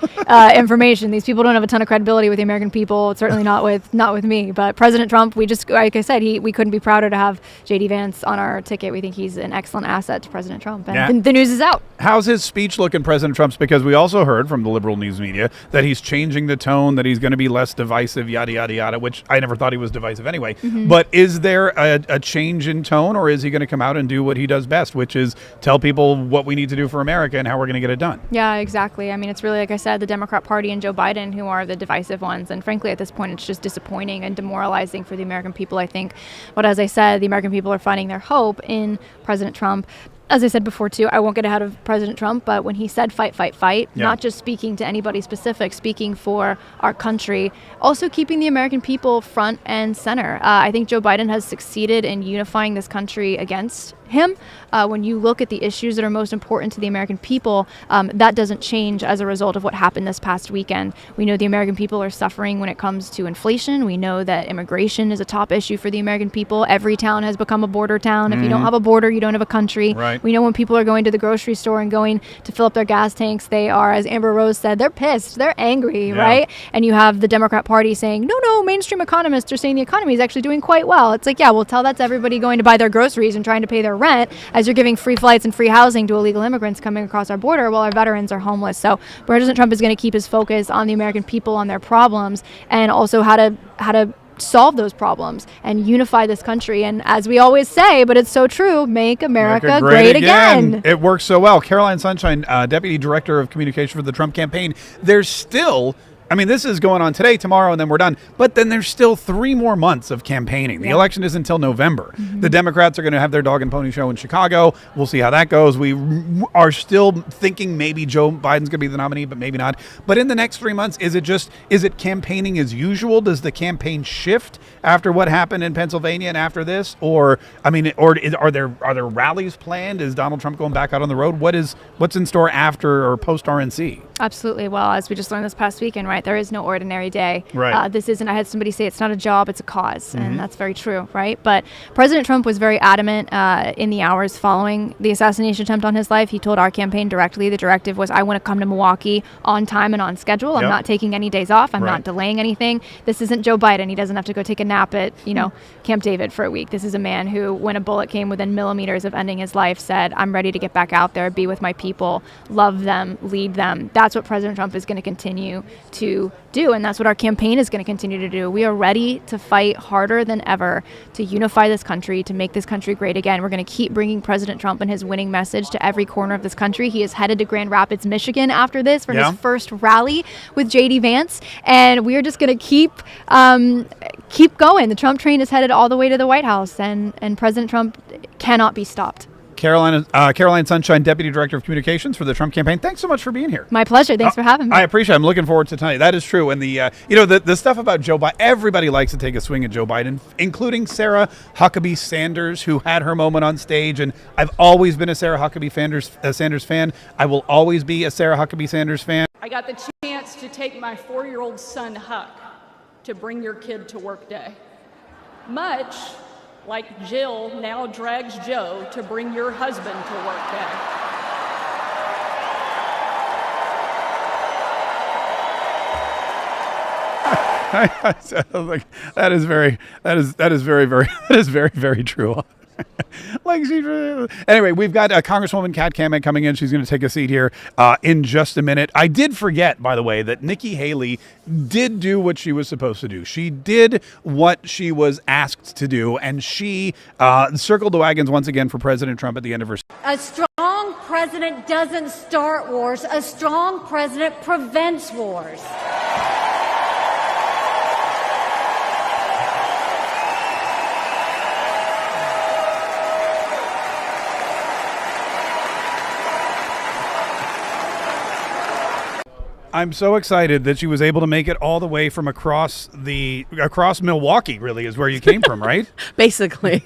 information. These people don't have a ton of credibility with the American people, certainly not with me. But President Trump, we just, like I said, we couldn't be prouder to have J.D. Vance on our ticket. We think he's an excellent asset to President Trump, and the news is out. How's his speech looking, President Trump's? Because we also heard from the liberal news media that he's changing the tone, that he's going to be less divisive, yada, yada, yada, which I never thought he was divisive anyway. But is there a change in tone, or is he going to come out and do what he does best, which is tell people what we need to do for America and how we're going to get it done? Yeah, exactly. It's really, like I said, the Democrat Party and Joe Biden who are the divisive ones. And frankly, at this point, it's just disappointing and demoralizing for the American people, I think. But as I said, the American people are finding their hope in President Trump. As I said before, too, I won't get ahead of President Trump, but when he said fight, fight, fight, not just speaking to anybody specific, speaking for our country, also keeping the American people front and center. I think Joe Biden has succeeded in unifying this country against him. When you look at the issues that are most important to the American people, that doesn't change as a result of what happened this past weekend. We know the American people are suffering when it comes to inflation. We know that immigration is a top issue for the American people. Every town has become a border town. If you don't have a border, you don't have a country. Right. We know when people are going to the grocery store and going to fill up their gas tanks, they are, as Amber Rose said, they're pissed, they're angry, right? And you have the Democrat Party saying, no, mainstream economists are saying the economy is actually doing quite well. It's like, tell that to everybody going to buy their groceries and trying to pay their rent as you're giving free flights and free housing to illegal immigrants coming across our border while our veterans are homeless. So President Trump is going to keep his focus on the American people, on their problems, and also how to solve those problems and unify this country. And as we always say, but it's so true, make America great again. It works so well. Caroline Sunshine, Deputy Director of Communication for the Trump campaign. There's still, this is going on today, tomorrow, and then we're done. But then there's still 3 more months of campaigning. The election isn't until November. The Democrats are going to have their dog and pony show in Chicago. We'll see how that goes. We are still thinking maybe Joe Biden's going to be the nominee, but maybe not. But in the next 3 months, is it campaigning as usual? Does the campaign shift after what happened in Pennsylvania and after this? Or are there rallies planned? Is Donald Trump going back out on the road? What's in store after or post RNC? Absolutely. Well, as we just learned this past weekend, right, there is no ordinary day. Right. This isn't, I had somebody say it's not a job, it's a cause. And that's very true, right? But President Trump was very adamant in the hours following the assassination attempt on his life. He told our campaign directly, the directive was, I want to come to Milwaukee on time and on schedule. I'm not taking any days off. I'm not delaying anything. This isn't Joe Biden. He doesn't have to go take a nap at, Camp David for a week. This is a man who, when a bullet came within millimeters of ending his life, said, I'm ready to get back out there, be with my people, love them, lead them. That's what President Trump is going to continue to do, and that's what our campaign is going to continue to do. We are ready to fight harder than ever to unify this country, to make this country great again. We're going to keep bringing President Trump and his winning message to every corner of this country. He is headed to Grand Rapids, Michigan after this for his first rally with J.D. Vance, and we are just going to keep going. The Trump train is headed all the way to the White House, and President Trump cannot be stopped. Caroline Sunshine, Deputy Director of Communications for the Trump campaign. Thanks so much for being here. My pleasure. Thanks for having me. I appreciate it. I'm looking forward to tonight. That is true. And the stuff about Joe Biden, everybody likes to take a swing at Joe Biden, including Sarah Huckabee Sanders, who had her moment on stage. And I've always been a Sarah Huckabee Sanders fan. I will always be a Sarah Huckabee Sanders fan. I got the chance to take my 4-year-old son, Huck, to bring your kid to work day. Much like Jill now drags Joe to bring your husband to work day. That is very true. Anyway, we've got Congresswoman Kat Cammack coming in. She's going to take a seat here in just a minute. I did forget, by the way, that Nikki Haley did do what she was supposed to do. She did what she was asked to do, and she circled the wagons once again for President Trump at the end of her. A strong president doesn't start wars. A strong president prevents wars. I'm so excited that she was able to make it all the way from across Milwaukee, really, is where you came from, right? Basically.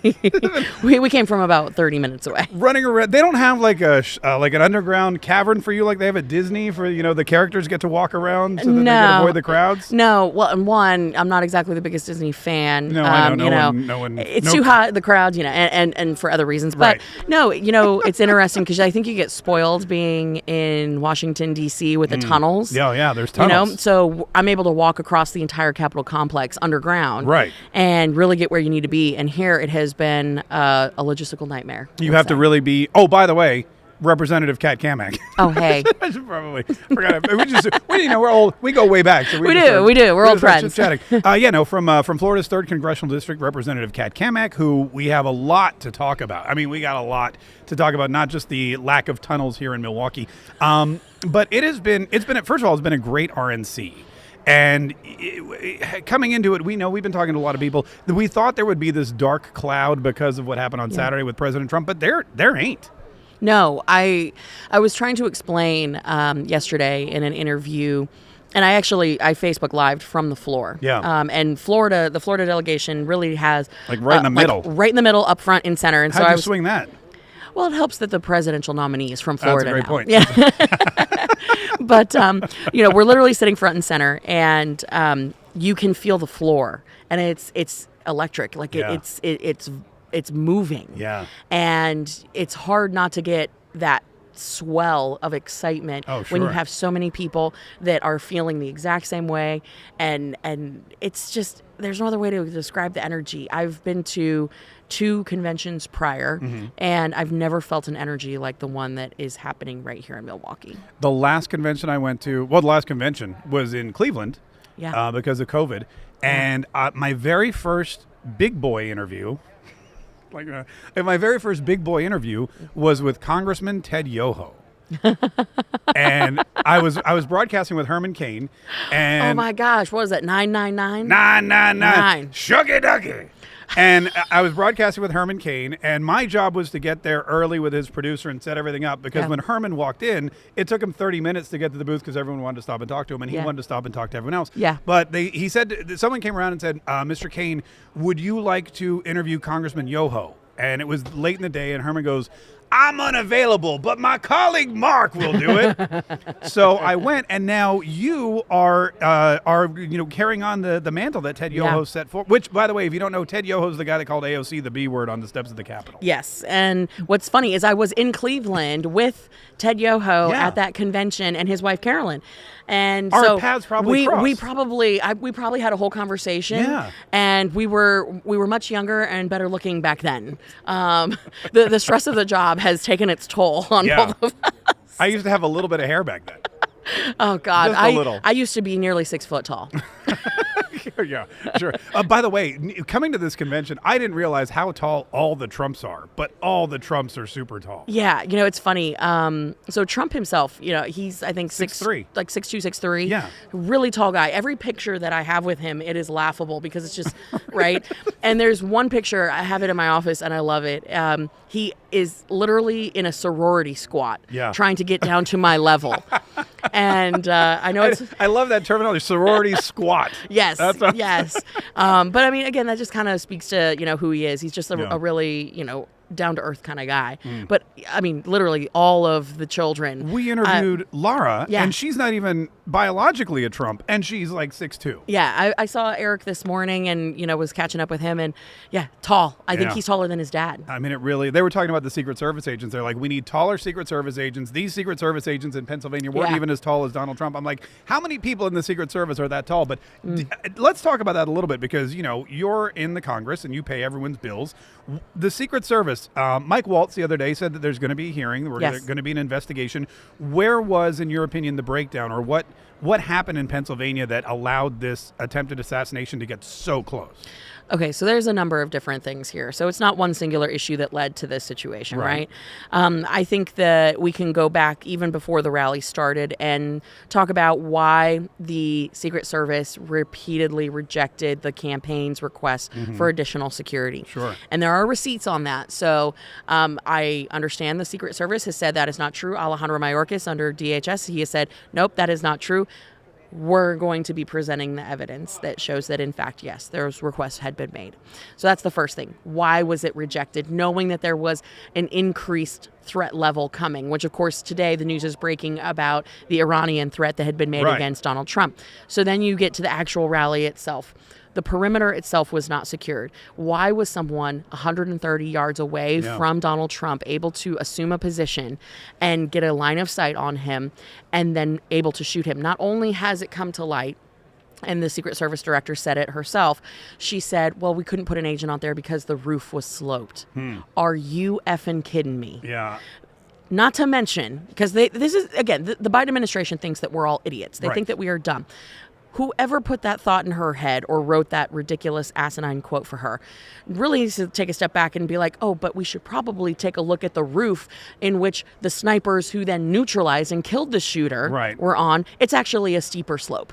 we came from about 30 minutes away. Running around. They don't have like an underground cavern for you like they have at Disney for, the characters get to walk around so that they can avoid the crowds? No. Well, and one, I'm not exactly the biggest Disney fan. No, I know. No one. It's too hot, the crowds, and for other reasons. But right. No, it's interesting because I think you get spoiled being in Washington, D.C. with the tunnels. Yeah, there's tunnels. So I'm able to walk across the entire Capitol complex underground, right, and really get where you need to be. And here it has been a logistical nightmare. You have to really be. Oh, by the way, Representative Kat Cammack. Oh, hey. I should probably forgot. We're old. We go way back. So we do. We're old friends. Chatting. From Florida's 3rd Congressional District, Representative Kat Cammack, who we have a lot to talk about. I mean, we got a lot to talk about, not just the lack of tunnels here in Milwaukee, but it's been a great RNC. And coming into it, we've been talking to a lot of people. We thought there would be this dark cloud because of what happened on Saturday with President Trump, but there ain't. No, I was trying to explain yesterday in an interview, and I Facebook Lived from the floor. Yeah. And the Florida delegation really has right in the middle, right in the middle, up front and center. And how'd you swing that? Well, it helps that the presidential nominee is from Florida. That's a great point. Yeah. But we're literally sitting front and center, and you can feel the floor, and it's electric. Like it's moving. Yeah. And it's hard not to get that swell of excitement when you have so many people that are feeling the exact same way. And it's just, there's no other way to describe the energy. I've been to 2 conventions prior, and I've never felt an energy like the one that is happening right here in Milwaukee. The last convention I went to, the last convention was in Cleveland because of COVID. And my very first big boy interview, my very first big boy interview was with Congressman Ted Yoho. And I was broadcasting with Herman Cain, and oh my gosh, what was that? 999? 999. Shucky ducky. And I was broadcasting with Herman Cain, and my job was to get there early with his producer and set everything up, because when Herman walked in, it took him 30 minutes to get to the booth because everyone wanted to stop and talk to him, and he wanted to stop and talk to everyone else. Yeah. But he said, someone came around and said, Mr. Cain, would you like to interview Congressman Yoho? And it was late in the day, and Herman goes, I'm unavailable, but my colleague Mark will do it. So I went, and now you are carrying on the mantle that Ted Yoho set for. Which, by the way, if you don't know, Ted Yoho's the guy that called AOC the B word on the steps of the Capitol. Yes, and what's funny is I was in Cleveland with Ted Yoho at that convention and his wife Carolyn, and our so paths probably crossed. we probably had a whole conversation, and we were much younger and better looking back then. The stress of the job has taken its toll on both of us. I used to have a little bit of hair back then. Oh God, Just a little. I used to be nearly 6 foot tall. Yeah, sure. By the way, coming to this convention, I didn't realize how tall all the Trumps are, but all the Trumps are super tall. Yeah, it's funny. So Trump himself, he's I think 6'3", like 6'2", 6'3". Yeah, really tall guy. Every picture that I have with him, it is laughable because it's just right. And there's one picture, I have it in my office, and I love it. He is literally in a sorority squat, trying to get down to my level. And I know I love that terminology, sorority squat. Yes, yes. But I mean, again, that just kind of speaks to who he is. He's just a really down to earth kind of guy. But I mean, literally all of the children. We interviewed Laura, and she's not even biologically a Trump, and she's like 6'2". Yeah, I saw Eric this morning, and was catching up with him, and tall. I think he's taller than his dad. I mean, they were talking about the Secret Service agents. They're like, we need taller Secret Service agents. These Secret Service agents in Pennsylvania weren't even as tall as Donald Trump. I'm like, how many people in the Secret Service are that tall? But let's talk about that a little bit, because you're in the Congress and you pay everyone's bills. The Secret Service, Mike Waltz the other day said that there's going to be a hearing, there's going to be an investigation. Where was, in your opinion, the breakdown, or what happened in Pennsylvania that allowed this attempted assassination to get so close? Okay, so there's a number of different things here. So it's not one singular issue that led to this situation, right? I think that we can go back even before the rally started and talk about why the Secret Service repeatedly rejected the campaign's request for additional security. Sure. And there are receipts on that. So I understand the Secret Service has said that is not true. Alejandro Mayorkas under DHS, he has said, nope, that is not true. We're going to be presenting the evidence that shows that, in fact, yes, those requests had been made. So that's the first thing. Why was it rejected? Knowing that there was an increased threat level coming, which, of course, today the news is breaking about the Iranian threat that had been made against Donald Trump. So then you get to the actual rally itself. The perimeter itself was not secured. Why was someone 130 yards away from Donald Trump able to assume a position and get a line of sight on him and then able to shoot him? Not only has it come to light, and the Secret Service director said it herself, she said, well, we couldn't put an agent out there because the roof was sloped. Are you effing kidding me? Yeah. Not to mention, because this is, again, the Biden administration thinks that we're all idiots. They think that we are dumb. Whoever put that thought in her head or wrote that ridiculous asinine quote for her really needs to take a step back and be like, oh, but we should probably take a look at the roof in which the snipers who then neutralized and killed the shooter were on. It's actually a steeper slope.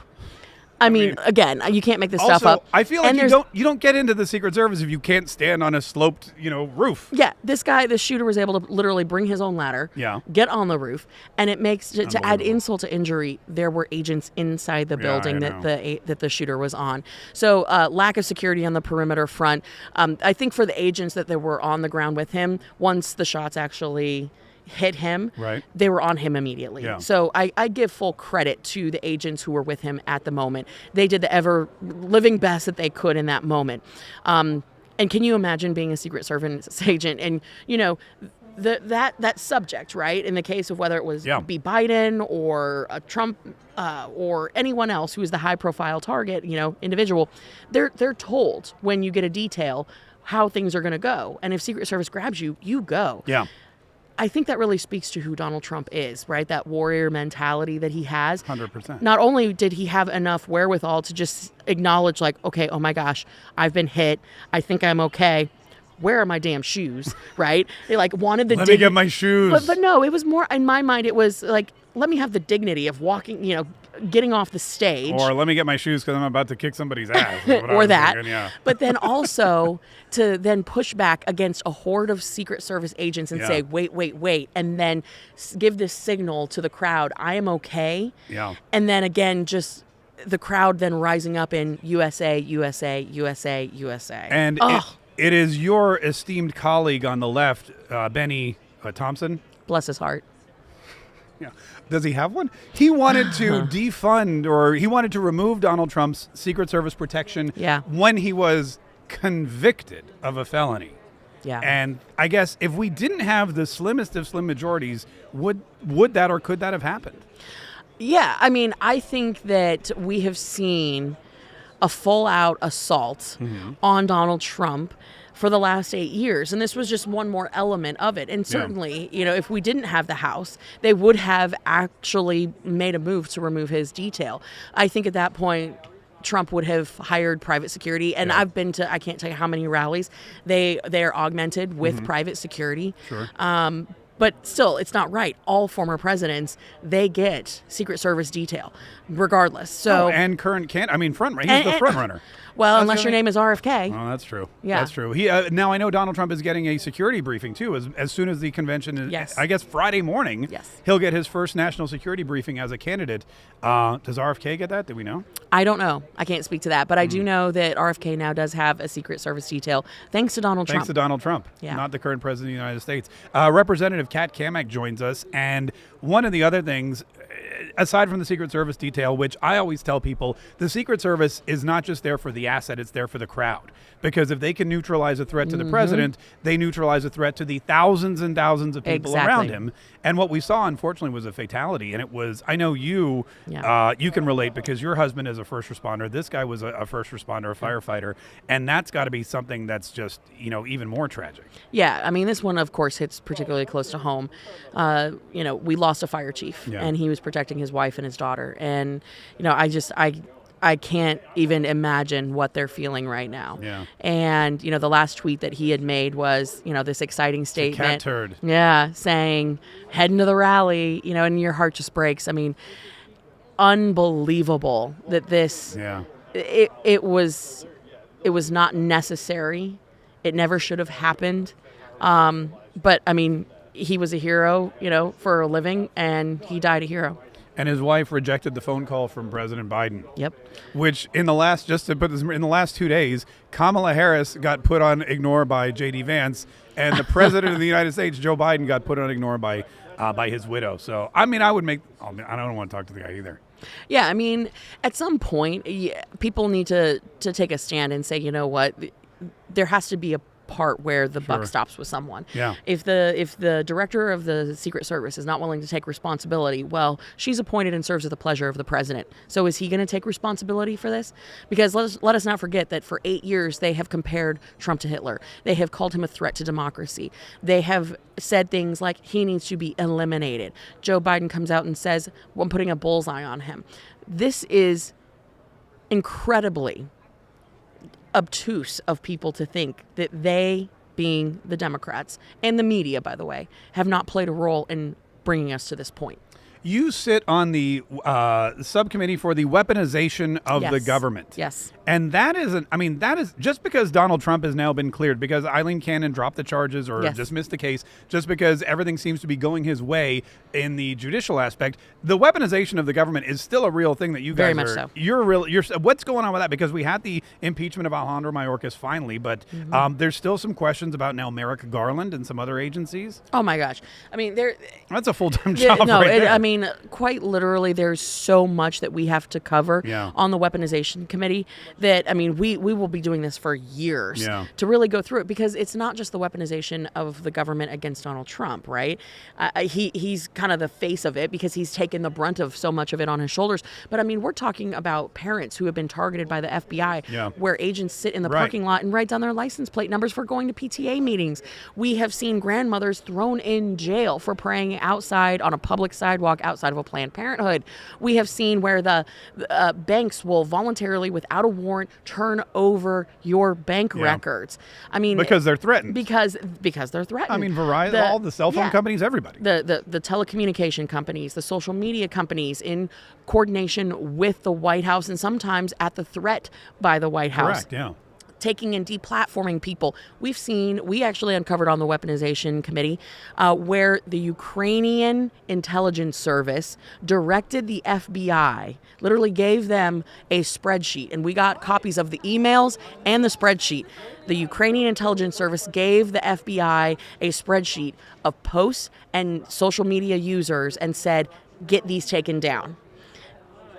I mean, again, you can't make this stuff up. I feel like you don't get into the Secret Service if you can't stand on a sloped, roof. Yeah, this shooter was able to literally bring his own ladder, get on the roof, and it makes to add insult to injury. There were agents inside the building that the shooter was on. So lack of security on the perimeter front. I think for the agents that were on the ground with him, once the shots actually hit him, they were on him immediately. So I give full credit to the agents who were with him at the moment. They did the ever living best that they could in that moment. And can you imagine being a Secret Service agent and, that subject, right? In the case of whether it was B. Biden or Trump or anyone else who is the high profile target, individual, they're told when you get a detail how things are going to go. And if Secret Service grabs you, you go. Yeah. I think that really speaks to who Donald Trump is, right? That warrior mentality that he has. 100%. Not only did he have enough wherewithal to just acknowledge, like, okay, oh my gosh, I've been hit. I think I'm okay. Where are my damn shoes, right? They wanted the Let me get my shoes. But no, it was more, in my mind, it was like, let me have the dignity of walking, getting off the stage. Or let me get my shoes because I'm about to kick somebody's ass. Or that. Thinking, But then also to then push back against a horde of Secret Service agents and say, wait, and then give this signal to the crowd, I am okay. Yeah. And then again, just the crowd then rising up in USA, USA, USA, USA. And it is your esteemed colleague on the left, Benny Thompson. Bless his heart. Yeah. Does he have one? He wanted to defund, or he wanted to remove Donald Trump's Secret Service protection when he was convicted of a felony. Yeah. And I guess if we didn't have the slimmest of slim majorities, would that or could that have happened? Yeah. I mean, I think that we have seen a full-out assault on Donald Trump for the last 8 years. And this was just one more element of it. And certainly, you know, if we didn't have the House, they would have actually made a move to remove his detail. I think at that point, Trump would have hired private security. And I've been to, I can't tell you how many rallies. They are augmented with private security. Sure. But still, it's not right. All former presidents, they get Secret Service detail, regardless. So and current front runner. He's the front runner. Well, unless your name is RFK. Oh, that's true. Yeah. That's true. He now I know Donald Trump is getting a security briefing, too, as soon as the convention is, I guess, Friday morning. Yes. He'll get his first national security briefing as a candidate. Does RFK get that? Do we know? I don't know. I can't speak to that. But I do know that RFK now does have a Secret Service detail, thanks to Donald Trump. Thanks to Donald Trump, not the current president of the United States. Representative Kat Cammack joins us. And one of the other things, aside from the Secret Service detail, which I always tell people, the Secret Service is not just there for the asset, it's there for the crowd. Because if they can neutralize a threat to the president, they neutralize a threat to the thousands and thousands of people around him. And what we saw, unfortunately, was a fatality. And it was, I know you can relate because your husband is a first responder. This guy was a first responder, a firefighter. And that's got to be something that's just, even more tragic. Yeah. I mean, this one, of course, hits particularly close to home. We lost a fire chief and he was protecting his wife and his daughter. And, I can't even imagine what they're feeling right now. Yeah. And, the last tweet that he had made was, this exciting statement. Cat turd. Yeah, saying, heading to the rally, and your heart just breaks. I mean, unbelievable that this, it was not necessary. It never should have happened. But, I mean, he was a hero, for a living, and he died a hero. And his wife rejected the phone call from President Biden. Yep. Which in the last 2 days, Kamala Harris got put on ignore by J.D. Vance, and the President of the United States, Joe Biden, got put on ignore by his widow. So, I mean, I don't want to talk to the guy either. Yeah, I mean, at some point, people need to take a stand and say, you know what, there has to be a part where the buck stops with someone. Yeah. If the director of the Secret Service is not willing to take responsibility, well, she's appointed and serves at the pleasure of the president. So is he going to take responsibility for this? Because let us not forget that for 8 years they have compared Trump to Hitler. They have called him a threat to democracy. They have said things like he needs to be eliminated. Joe Biden comes out and says, well, I'm putting a bullseye on him. This is incredibly obtuse of people to think that they, being the Democrats and the media, by the way, have not played a role in bringing us to this point. You sit on the subcommittee for the weaponization of the government. Yes. And that is just because Donald Trump has now been cleared, because Eileen Cannon dropped the charges or dismissed the case, just because everything seems to be going his way in the judicial aspect. The weaponization of the government is still a real thing that you guys very much so. You're what's going on with that? Because we had the impeachment of Alejandro Mayorkas finally, but there's still some questions about now Merrick Garland and some other agencies. Oh my gosh. I mean, that's a full-time job. I mean, quite literally, there's so much that we have to cover on the weaponization committee that, I mean, we will be doing this for years to really go through it, because it's not just the weaponization of the government against Donald Trump, right? He's kind of the face of it because he's taken the brunt of so much of it on his shoulders. But I mean, we're talking about parents who have been targeted by the FBI, where agents sit in the parking lot and write down their license plate numbers for going to PTA meetings. We have seen grandmothers thrown in jail for praying outside on a public sidewalk outside of a Planned Parenthood. We have seen where the banks will voluntarily, without a warrant, turn over your bank records. I mean, because they're threatened. Because they're threatened. I mean, Verizon, all the cell phone companies, everybody. The telecommunication companies, the social media companies, in coordination with the White House, and sometimes at the threat by the White House. Correct, yeah. taking and deplatforming people. We actually uncovered on the weaponization committee where the Ukrainian intelligence service directed the FBI, literally gave them a spreadsheet, and we got copies of the emails and the spreadsheet. The Ukrainian intelligence service gave the FBI a spreadsheet of posts and social media users and said, get these taken down.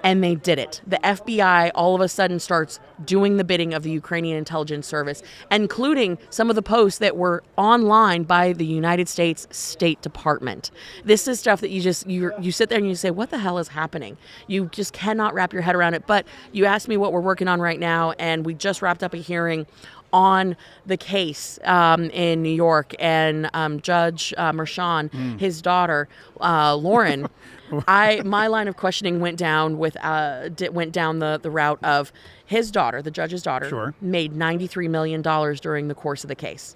And they did it. The FBI all of a sudden starts doing the bidding of the Ukrainian intelligence service, including some of the posts that were online by the United States State Department. This is stuff that you sit there and you say, what the hell is happening? You just cannot wrap your head around it. But you asked me what we're working on right now, and we just wrapped up a hearing on the case in New York, and Judge Mershon, his daughter, Lauren, my line of questioning went down the route of his daughter, the judge's daughter, made $93 million during the course of the case.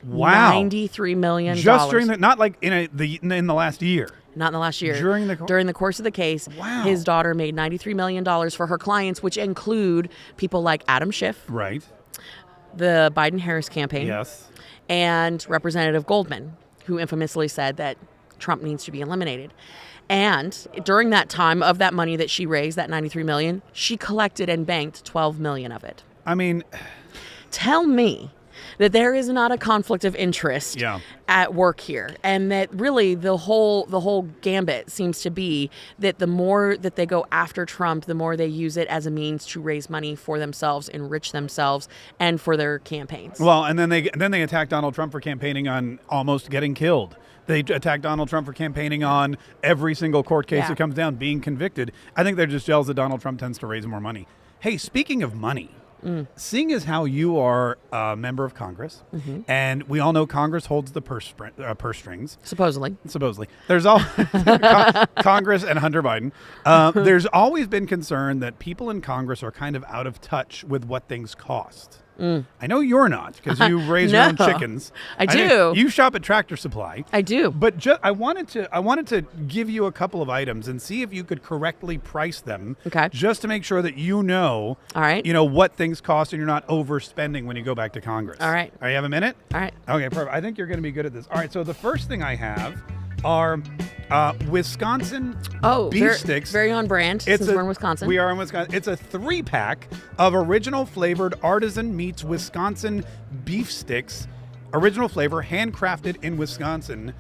Wow. $93 million. Just during not like in the last year. Not in the last year. During the course of the case, wow. His daughter made $93 million for her clients, which include people like Adam Schiff. Right. The Biden-Harris campaign. Yes. And Representative Goldman, who infamously said that Trump needs to be eliminated. And during that time of that money that she raised, that $93 million, she collected and banked $12 million of it. I mean, tell me that there is not a conflict of interest at work here, and that really the whole gambit seems to be that the more that they go after Trump, the more they use it as a means to raise money for themselves, enrich themselves, and for their campaigns. Well, and then they attack Donald Trump for campaigning on almost getting killed. They attack Donald Trump for campaigning on every single court case that comes down, being convicted. I think they're just jealous that Donald Trump tends to raise more money. Hey, speaking of money, seeing as how you are a member of Congress, and we all know Congress holds the purse strings. Supposedly. There's all Congress and Hunter Biden. There's always been concern that people in Congress are kind of out of touch with what things cost. I know you're not, because you raise your own chickens. I do. You shop at Tractor Supply. I do. But I wanted to give you a couple of items and see if you could correctly price them. Okay. Just to make sure that you know. All right. You know what things cost and you're not overspending when you go back to Congress. All right. All right, you have a minute? All right. Okay, perfect. I think you're going to be good at this. All right. So the first thing I have are Wisconsin beef sticks. Very on brand since we're in Wisconsin. We are in Wisconsin. It's a 3-pack of original flavored artisan meats Wisconsin beef sticks. Original flavor, handcrafted in Wisconsin.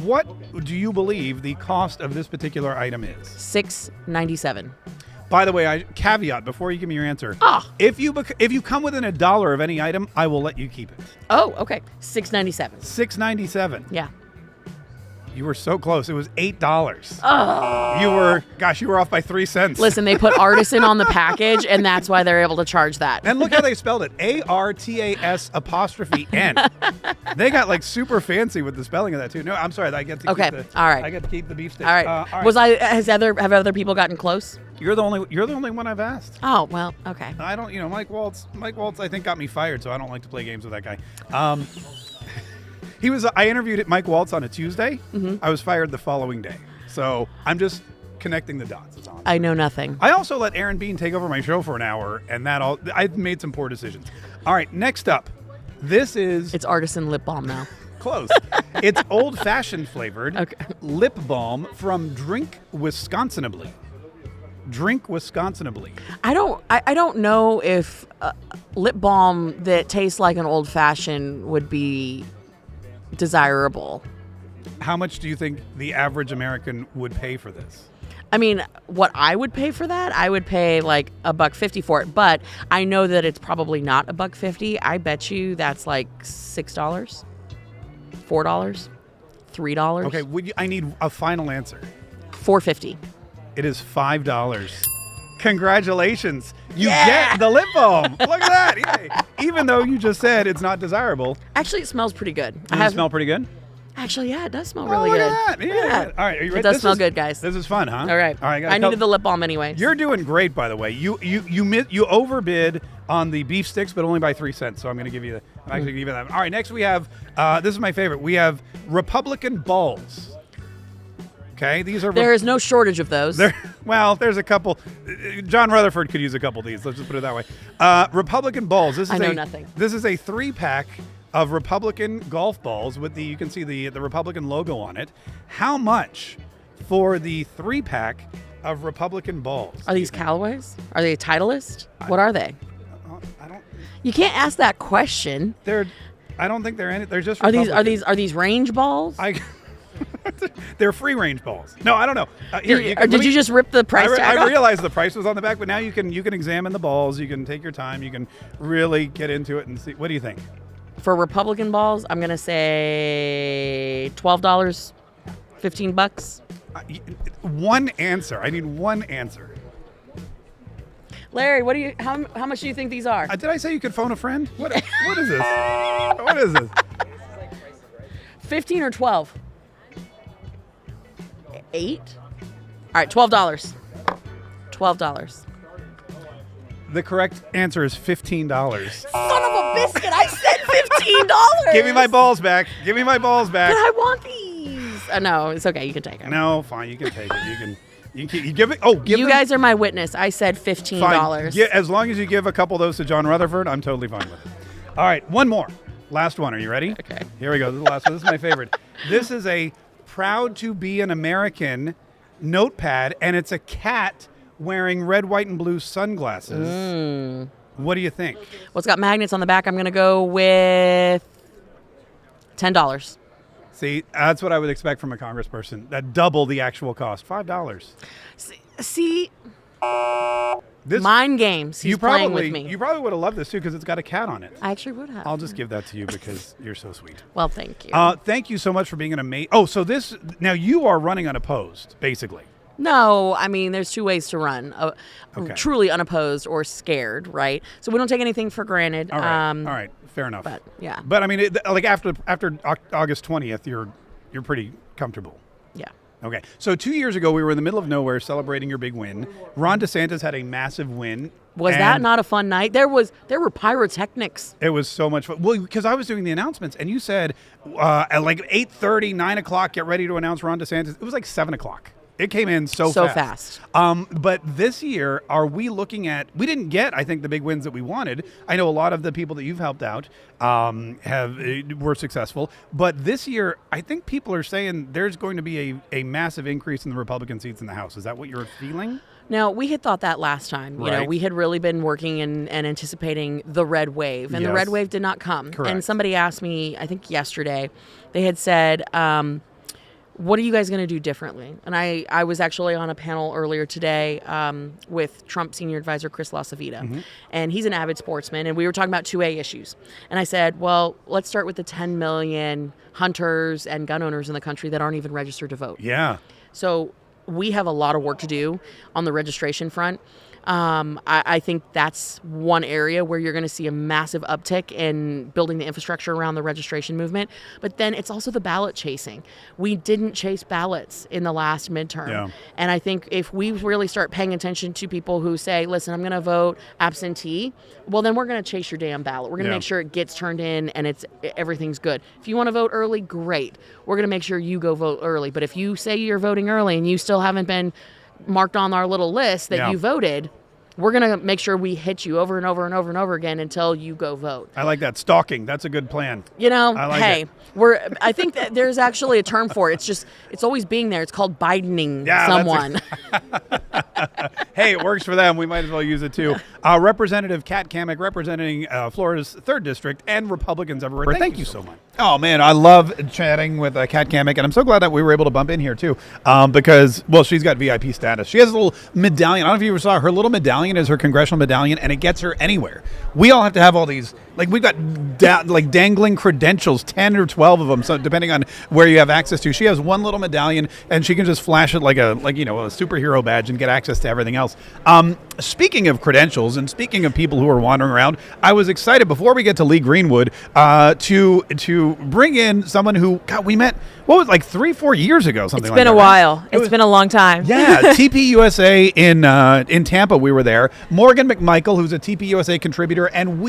What do you believe the cost of this particular item is? $6.97. By the way, caveat before you give me your answer. If you come within $1 of any item, I will let you keep it. Oh, okay. $6.97. $6.97. Yeah. You were so close. It was $8. Oh. You were off by 3 cents. Listen, they put artisan on the package, and that's why they're able to charge that. And look how they spelled it. ARTAS''N. They got like super fancy with the spelling of that too. No, I'm sorry. I get to keep all right. I get to keep the beef sticks. All right. All right. Have other people gotten close? You're the only one I've asked. Oh, well, okay. I don't, Mike Waltz I think got me fired, so I don't like to play games with that guy. I interviewed Mike Waltz on a Tuesday. I was fired the following day. So I'm just connecting the dots. I know nothing. I also let Aaron Bean take over my show for an hour, and I made some poor decisions. All right, next up. It's artisan lip balm now. Close. It's old-fashioned flavored lip balm from Drink Wisconsinably. Drink Wisconsinably. I don't know if lip balm that tastes like an old-fashioned would be desirable. How much do you think the average American would pay for this? I mean, what I would pay for that, I would pay like $1.50 for it, but I know that it's probably not $1.50. I bet you that's like $6, $4, $3. Okay, I need a final answer. $4.50. It is $5. Congratulations. You get the lip balm. Look at that. Yay. Even though you just said it's not desirable. Actually, it smells pretty good. Does it smell pretty good? Actually, yeah, it does smell really good. Look at that. Yeah. All right, are you ready? It does smell good, guys. This is fun, huh? All right. I needed the lip balm anyway. You're doing great, by the way. You overbid on the beef sticks, but only by 3 cents. So I'm going to give you that. All right, next we have, this is my favorite. We have Republican balls. Okay, these are. There is no shortage of those. Well, there's a couple. John Rutherford could use a couple of these. Let's just put it that way. Republican balls. I know nothing. This is a 3-pack of Republican golf balls with you can see the Republican logo on it. How much for the 3-pack of Republican balls? Are these Callaways? Are they Titleist? What are they? I don't. You can't ask that question. I don't think they're any. They're just. Are these range balls? They're free range balls. No, I don't know. Did you just rip the price tag I off? realized the price was on the back, but now you can examine the balls. You can take your time. You can really get into it and see. What do you think? For Republican balls, I'm gonna say $12, $15. One answer. I need one answer. Larry, how much do you think these are? Did I say you could phone a friend? What is this? What is this? 15 or 12? 8? All right, $12. $12. The correct answer is $15. Son of a biscuit! I said $15. Give me my balls back. Give me my balls back. But I want these. No, it's okay. You can take them. No, fine. You can take it. You give it. Oh, give you them, guys are my witness. I said $15. Fine. Yeah, as long as you give a couple of those to John Rutherford, I'm totally fine with it. All right, one more. Last one. Are you ready? Okay. Here we go. This is the last one. This is my favorite. This is a proud to be an American notepad, and it's a cat wearing red, white, and blue sunglasses. What do you think? Well, it's got magnets on the back. I'm going to go with $10. See, that's what I would expect from a congressperson. That double the actual cost, $5. See, mind games. He's playing with me. You probably would have loved this too because it's got a cat on it. I actually would have. I'll just give that to you because you're so sweet. Well, thank you. Thank you so much for being an amazing. Oh, so now you are running unopposed, basically. No, I mean, there's two ways to run. Okay. Truly unopposed or scared, right? So we don't take anything for granted. All right. Fair enough. But, yeah. But, I mean, after August 20th, you're pretty comfortable. Yeah. Okay. So 2 years ago, we were in the middle of nowhere celebrating your big win. Ron DeSantis had a massive win. Was that not a fun night? There were pyrotechnics. It was so much fun. Well, because I was doing the announcements, and you said at like 8:30, 9 o'clock, get ready to announce Ron DeSantis. It was like 7 o'clock. It came in so fast. But this year, are we looking at? We didn't get, I think, the big wins that we wanted. I know a lot of the people that you've helped out were successful. But this year, I think people are saying there's going to be a massive increase in the Republican seats in the House. Is that what you're feeling? Now, we had thought that last time. You know, we had really been working and anticipating the red wave, and the red wave did not come. Correct. And somebody asked me, I think yesterday, they had said, what are you guys going to do differently? And I was actually on a panel earlier today with Trump senior advisor Chris LaCivita, and he's an avid sportsman, and we were talking about 2A issues. And I said, well, let's start with the 10 million hunters and gun owners in the country that aren't even registered to vote. Yeah. So we have a lot of work to do on the registration front. I think that's one area where you're going to see a massive uptick in building the infrastructure around the registration movement. But then it's also the ballot chasing. We didn't chase ballots in the last midterm. Yeah. And I think if we really start paying attention to people who say, listen, I'm going to vote absentee, well, then we're going to chase your damn ballot. We're going to make sure it gets turned in and everything's good. If you want to vote early, great. We're going to make sure you go vote early. But if you say you're voting early and you still haven't been marked on our little list that you voted, we're going to make sure we hit you over and over and over and over again until you go vote. I like that. Stalking. That's a good plan. You know, I like it. I think that there's actually a term for it. It's always being there. It's called Bidening someone. Hey, it works for them. We might as well use it too. Representative Kat Cammack representing Florida's 3rd District and Republicans everywhere. Thank you so much. Oh, man, I love chatting with Kat Cammack, and I'm so glad that we were able to bump in here too because, well, she's got VIP status. She has a little medallion. I don't know if you ever saw her little medallion is her congressional medallion, and it gets her anywhere. We all have to have all these, like we've got like dangling credentials, 10 or 12 of them, so depending on where you have access to. She has one little medallion, and she can just flash it like a superhero badge and get access to everything else. Speaking of credentials and speaking of people who are wandering around, I was excited before we get to Lee Greenwood to bring in someone who we met. What was it, like 3-4 years ago? Something like that. It's been a while. It's been a long time. Yeah, TPUSA in Tampa. We were there. Morgan McMichael, who's a TPUSA contributor, and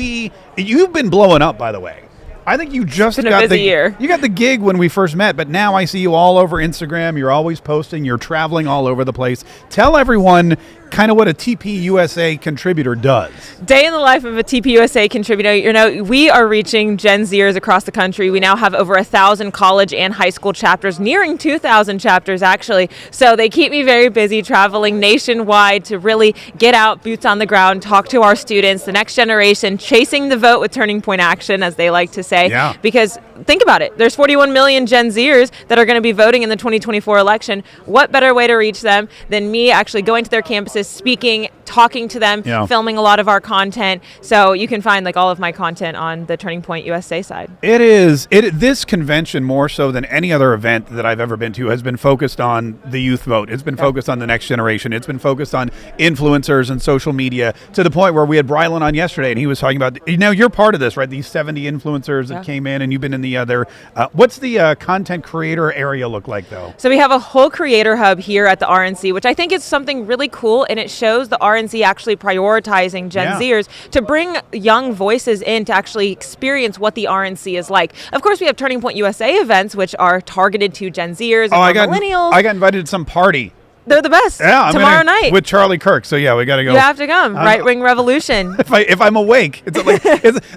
you've been blowing up, by the way. I think you just It's been got a busy year. You got the gig when we first met, but now I see you all over Instagram. You're always posting. You're traveling all over the place. Tell everyone kind of what a TPUSA contributor does. Day in the life of a TPUSA contributor. You know, we are reaching Gen Zers across the country. We now have over 1,000 college and high school chapters, nearing 2,000 chapters actually. So they keep me very busy traveling nationwide to really get out, boots on the ground, talk to our students, the next generation, chasing the vote with Turning Point Action, as they like to say. Yeah. Because think about it. There's 41 million Gen Zers that are going to be voting in the 2024 election. What better way to reach them than me actually going to their campuses, speaking, talking to them, filming a lot of our content. So you can find like all of my content on the Turning Point USA side. This convention, more so than any other event that I've ever been to, has been focused on the youth vote. It's been focused on the next generation. It's been focused on influencers and social media, to the point where we had Brylan on yesterday and he was talking about, you're part of this, right? These 70 influencers that came in, and you've been in the other. What's the content creator area look like, though? So we have a whole creator hub here at the RNC, which I think is something really cool, and it shows the RNC actually prioritizing Gen Zers to bring young voices in to actually experience what the RNC is like. Of course, we have Turning Point USA events, which are targeted to Gen Zers and millennials. I got invited to some party. They're the best. Yeah, tomorrow night with Charlie Kirk. So yeah, we got to go. You have to come. Right Wing Revolution. If I'm awake, it's like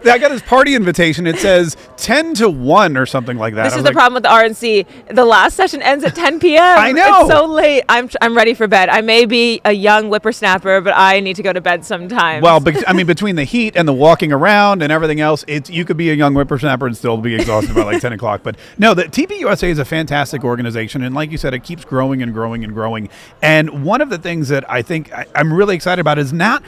I got this party invitation. It says 10 to 1 or something like that. This is the problem with the RNC. The last session ends at 10 p.m. I know. It's so late. I'm ready for bed. I may be a young whippersnapper, but I need to go to bed sometimes. Well, I mean, between the heat and the walking around and everything else, you could be a young whippersnapper and still be exhausted by like 10 o'clock. But no, the TPUSA is a fantastic organization, and like you said, it keeps growing and growing and growing. And one of the things that I think I'm really excited about is not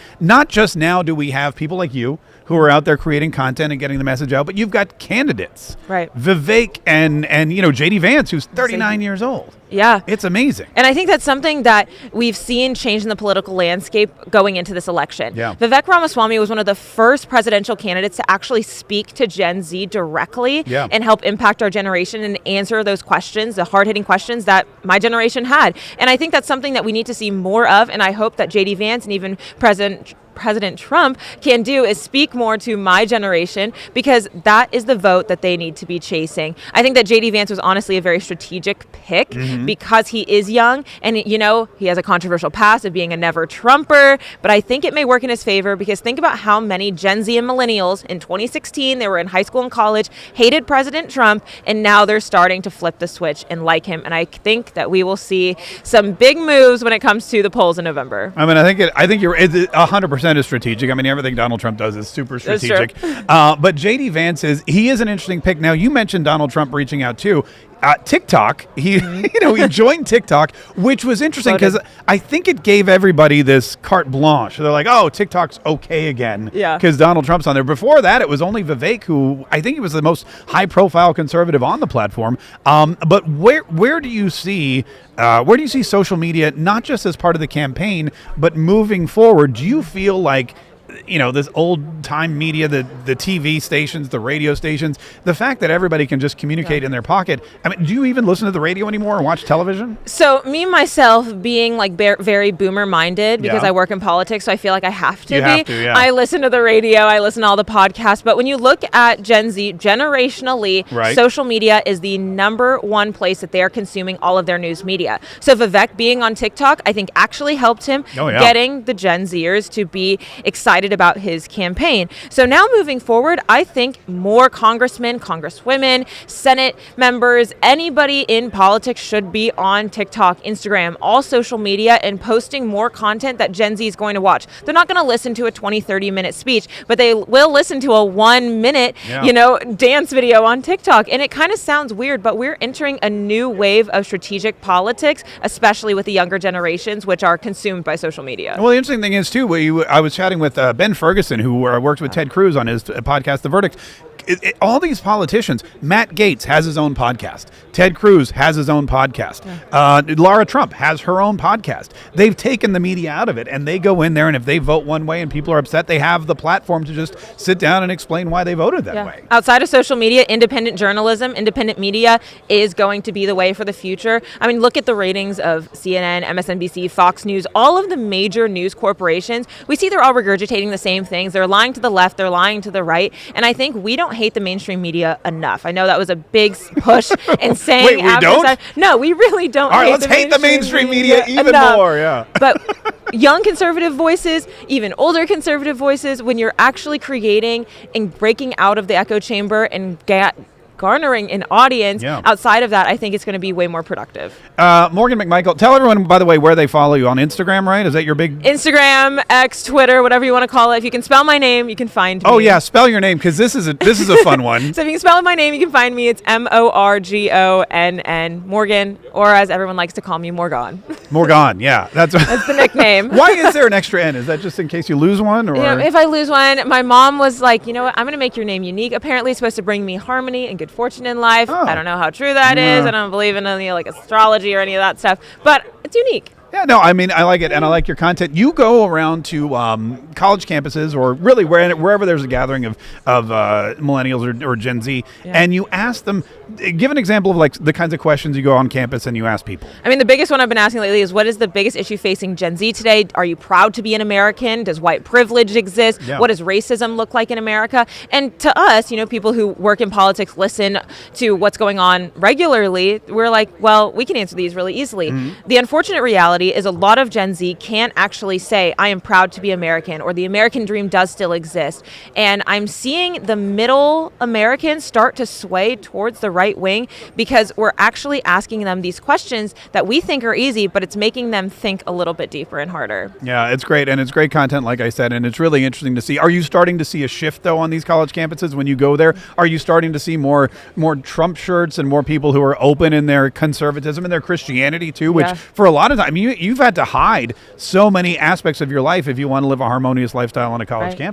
just now do we have people like you who are out there creating content and getting the message out, but you've got candidates, right? Vivek and JD Vance, who's 39 years old. Yeah, it's amazing. And I think that's something that we've seen change in the political landscape going into this election. Yeah. Vivek Ramaswamy was one of the first presidential candidates to actually speak to Gen Z directly and help impact our generation and answer those questions, the hard-hitting questions that my generation had. And I think that's something that we need to see more of, and I hope that JD Vance and even President Trump can do is speak more to my generation, because that is the vote that they need to be chasing. I think that JD Vance was honestly a very strategic pick because he is young, and he has a controversial past of being a never Trumper, but I think it may work in his favor, because think about how many Gen Z and millennials in 2016, they were in high school and college, hated President Trump, and now they're starting to flip the switch and like him. And I think that we will see some big moves when it comes to the polls in November. I mean, I think you're 100% is strategic. I mean, everything Donald Trump does is super strategic. But JD Vance he is an interesting pick. Now, you mentioned Donald Trump reaching out too. TikTok, he joined TikTok, which was interesting because I think it gave everybody this carte blanche. They're like, oh, TikTok's okay again because Donald Trump's on there. Before that, it was only Vivek, who I think he was the most high-profile conservative on the platform. But where do you see social media, not just as part of the campaign, but moving forward? Do you feel like this old time media, the TV stations, the radio stations, the fact that everybody can just communicate in their pocket. I mean, do you even listen to the radio anymore or watch television? So me, myself, being like very boomer minded, because I work in politics, so I feel like I have to I listen to the radio, I listen to all the podcasts. But when you look at Gen Z, generationally, social media is the number one place that they are consuming all of their news media. So Vivek being on TikTok, I think actually helped him getting the Gen Zers to be excited about his campaign. So now moving forward, I think more congressmen, congresswomen, Senate members, anybody in politics should be on TikTok, Instagram, all social media, and posting more content that Gen Z is going to watch. They're not going to listen to a 20, 30-minute speech, but they will listen to a 1-minute, dance video on TikTok. And it kind of sounds weird, but we're entering a new wave of strategic politics, especially with the younger generations, which are consumed by social media. Well, the interesting thing is, too, I was chatting with Ben Ferguson, who works with Ted Cruz on his podcast, The Verdict. All these politicians, Matt Gaetz has his own podcast. Ted Cruz has his own podcast. Lara Trump has her own podcast. They've taken the media out of it, and they go in there, and if they vote one way and people are upset, they have the platform to just sit down and explain why they voted that way. Outside of social media, independent journalism, independent media is going to be the way for the future. I mean, look at the ratings of CNN, MSNBC, Fox News, all of the major news corporations. We see they're all regurgitating the same things. They're lying to the left, they're lying to the right, and I think we don't don't hate the mainstream media enough. I know that was a big push in saying. Wait, we don't? No, we really don't. All right, let's hate the mainstream media even more. Yeah. But young conservative voices, even older conservative voices, when you're actually creating and breaking out of the echo chamber and garnering an audience outside of that, I think it's going to be way more productive. Morgan McMichael, tell everyone, by the way, where they follow you on Instagram, right? Is that your big... Instagram, X, Twitter, whatever you want to call it. If you can spell my name, you can find me. Oh, yeah, spell your name, because this is a fun one. So if you can spell my name, you can find me. It's Morgonn, Morgan, or as everyone likes to call me, Morgan. Morgan, yeah. That's the nickname. Why is there an extra N? Is that just in case you lose one? Or? If I lose one, my mom was like, you know what, I'm going to make your name unique. Apparently it's supposed to bring me harmony and good fortune in life. Oh. I don't know how true that is. I don't believe in any astrology or any of that stuff, but it's unique. Yeah, no, I mean, I like it, and I like your content. You go around to college campuses, or really wherever there's a gathering of millennials or Gen Z, and you ask them, give an example of the kinds of questions you go on campus and you ask people. I mean, the biggest one I've been asking lately is, what is the biggest issue facing Gen Z today? Are you proud to be an American? Does white privilege exist? Yeah. What does racism look like in America? And to us, people who work in politics, listen to what's going on regularly, we're like, well, we can answer these really easily. Mm-hmm. The unfortunate reality is a lot of Gen Z can't actually say, I am proud to be American, or the American dream does still exist. And I'm seeing the middle Americans start to sway towards the right wing because we're actually asking them these questions that we think are easy, but it's making them think a little bit deeper and harder. Yeah, it's great. And it's great content, like I said, and it's really interesting to see. Are you starting to see a shift, though, on these college campuses when you go there? Are you starting to see more Trump shirts and more people who are open in their conservatism and their Christianity, too, which for a lot of time, you've had to hide so many aspects of your life if you want to live a harmonious lifestyle on a college campus.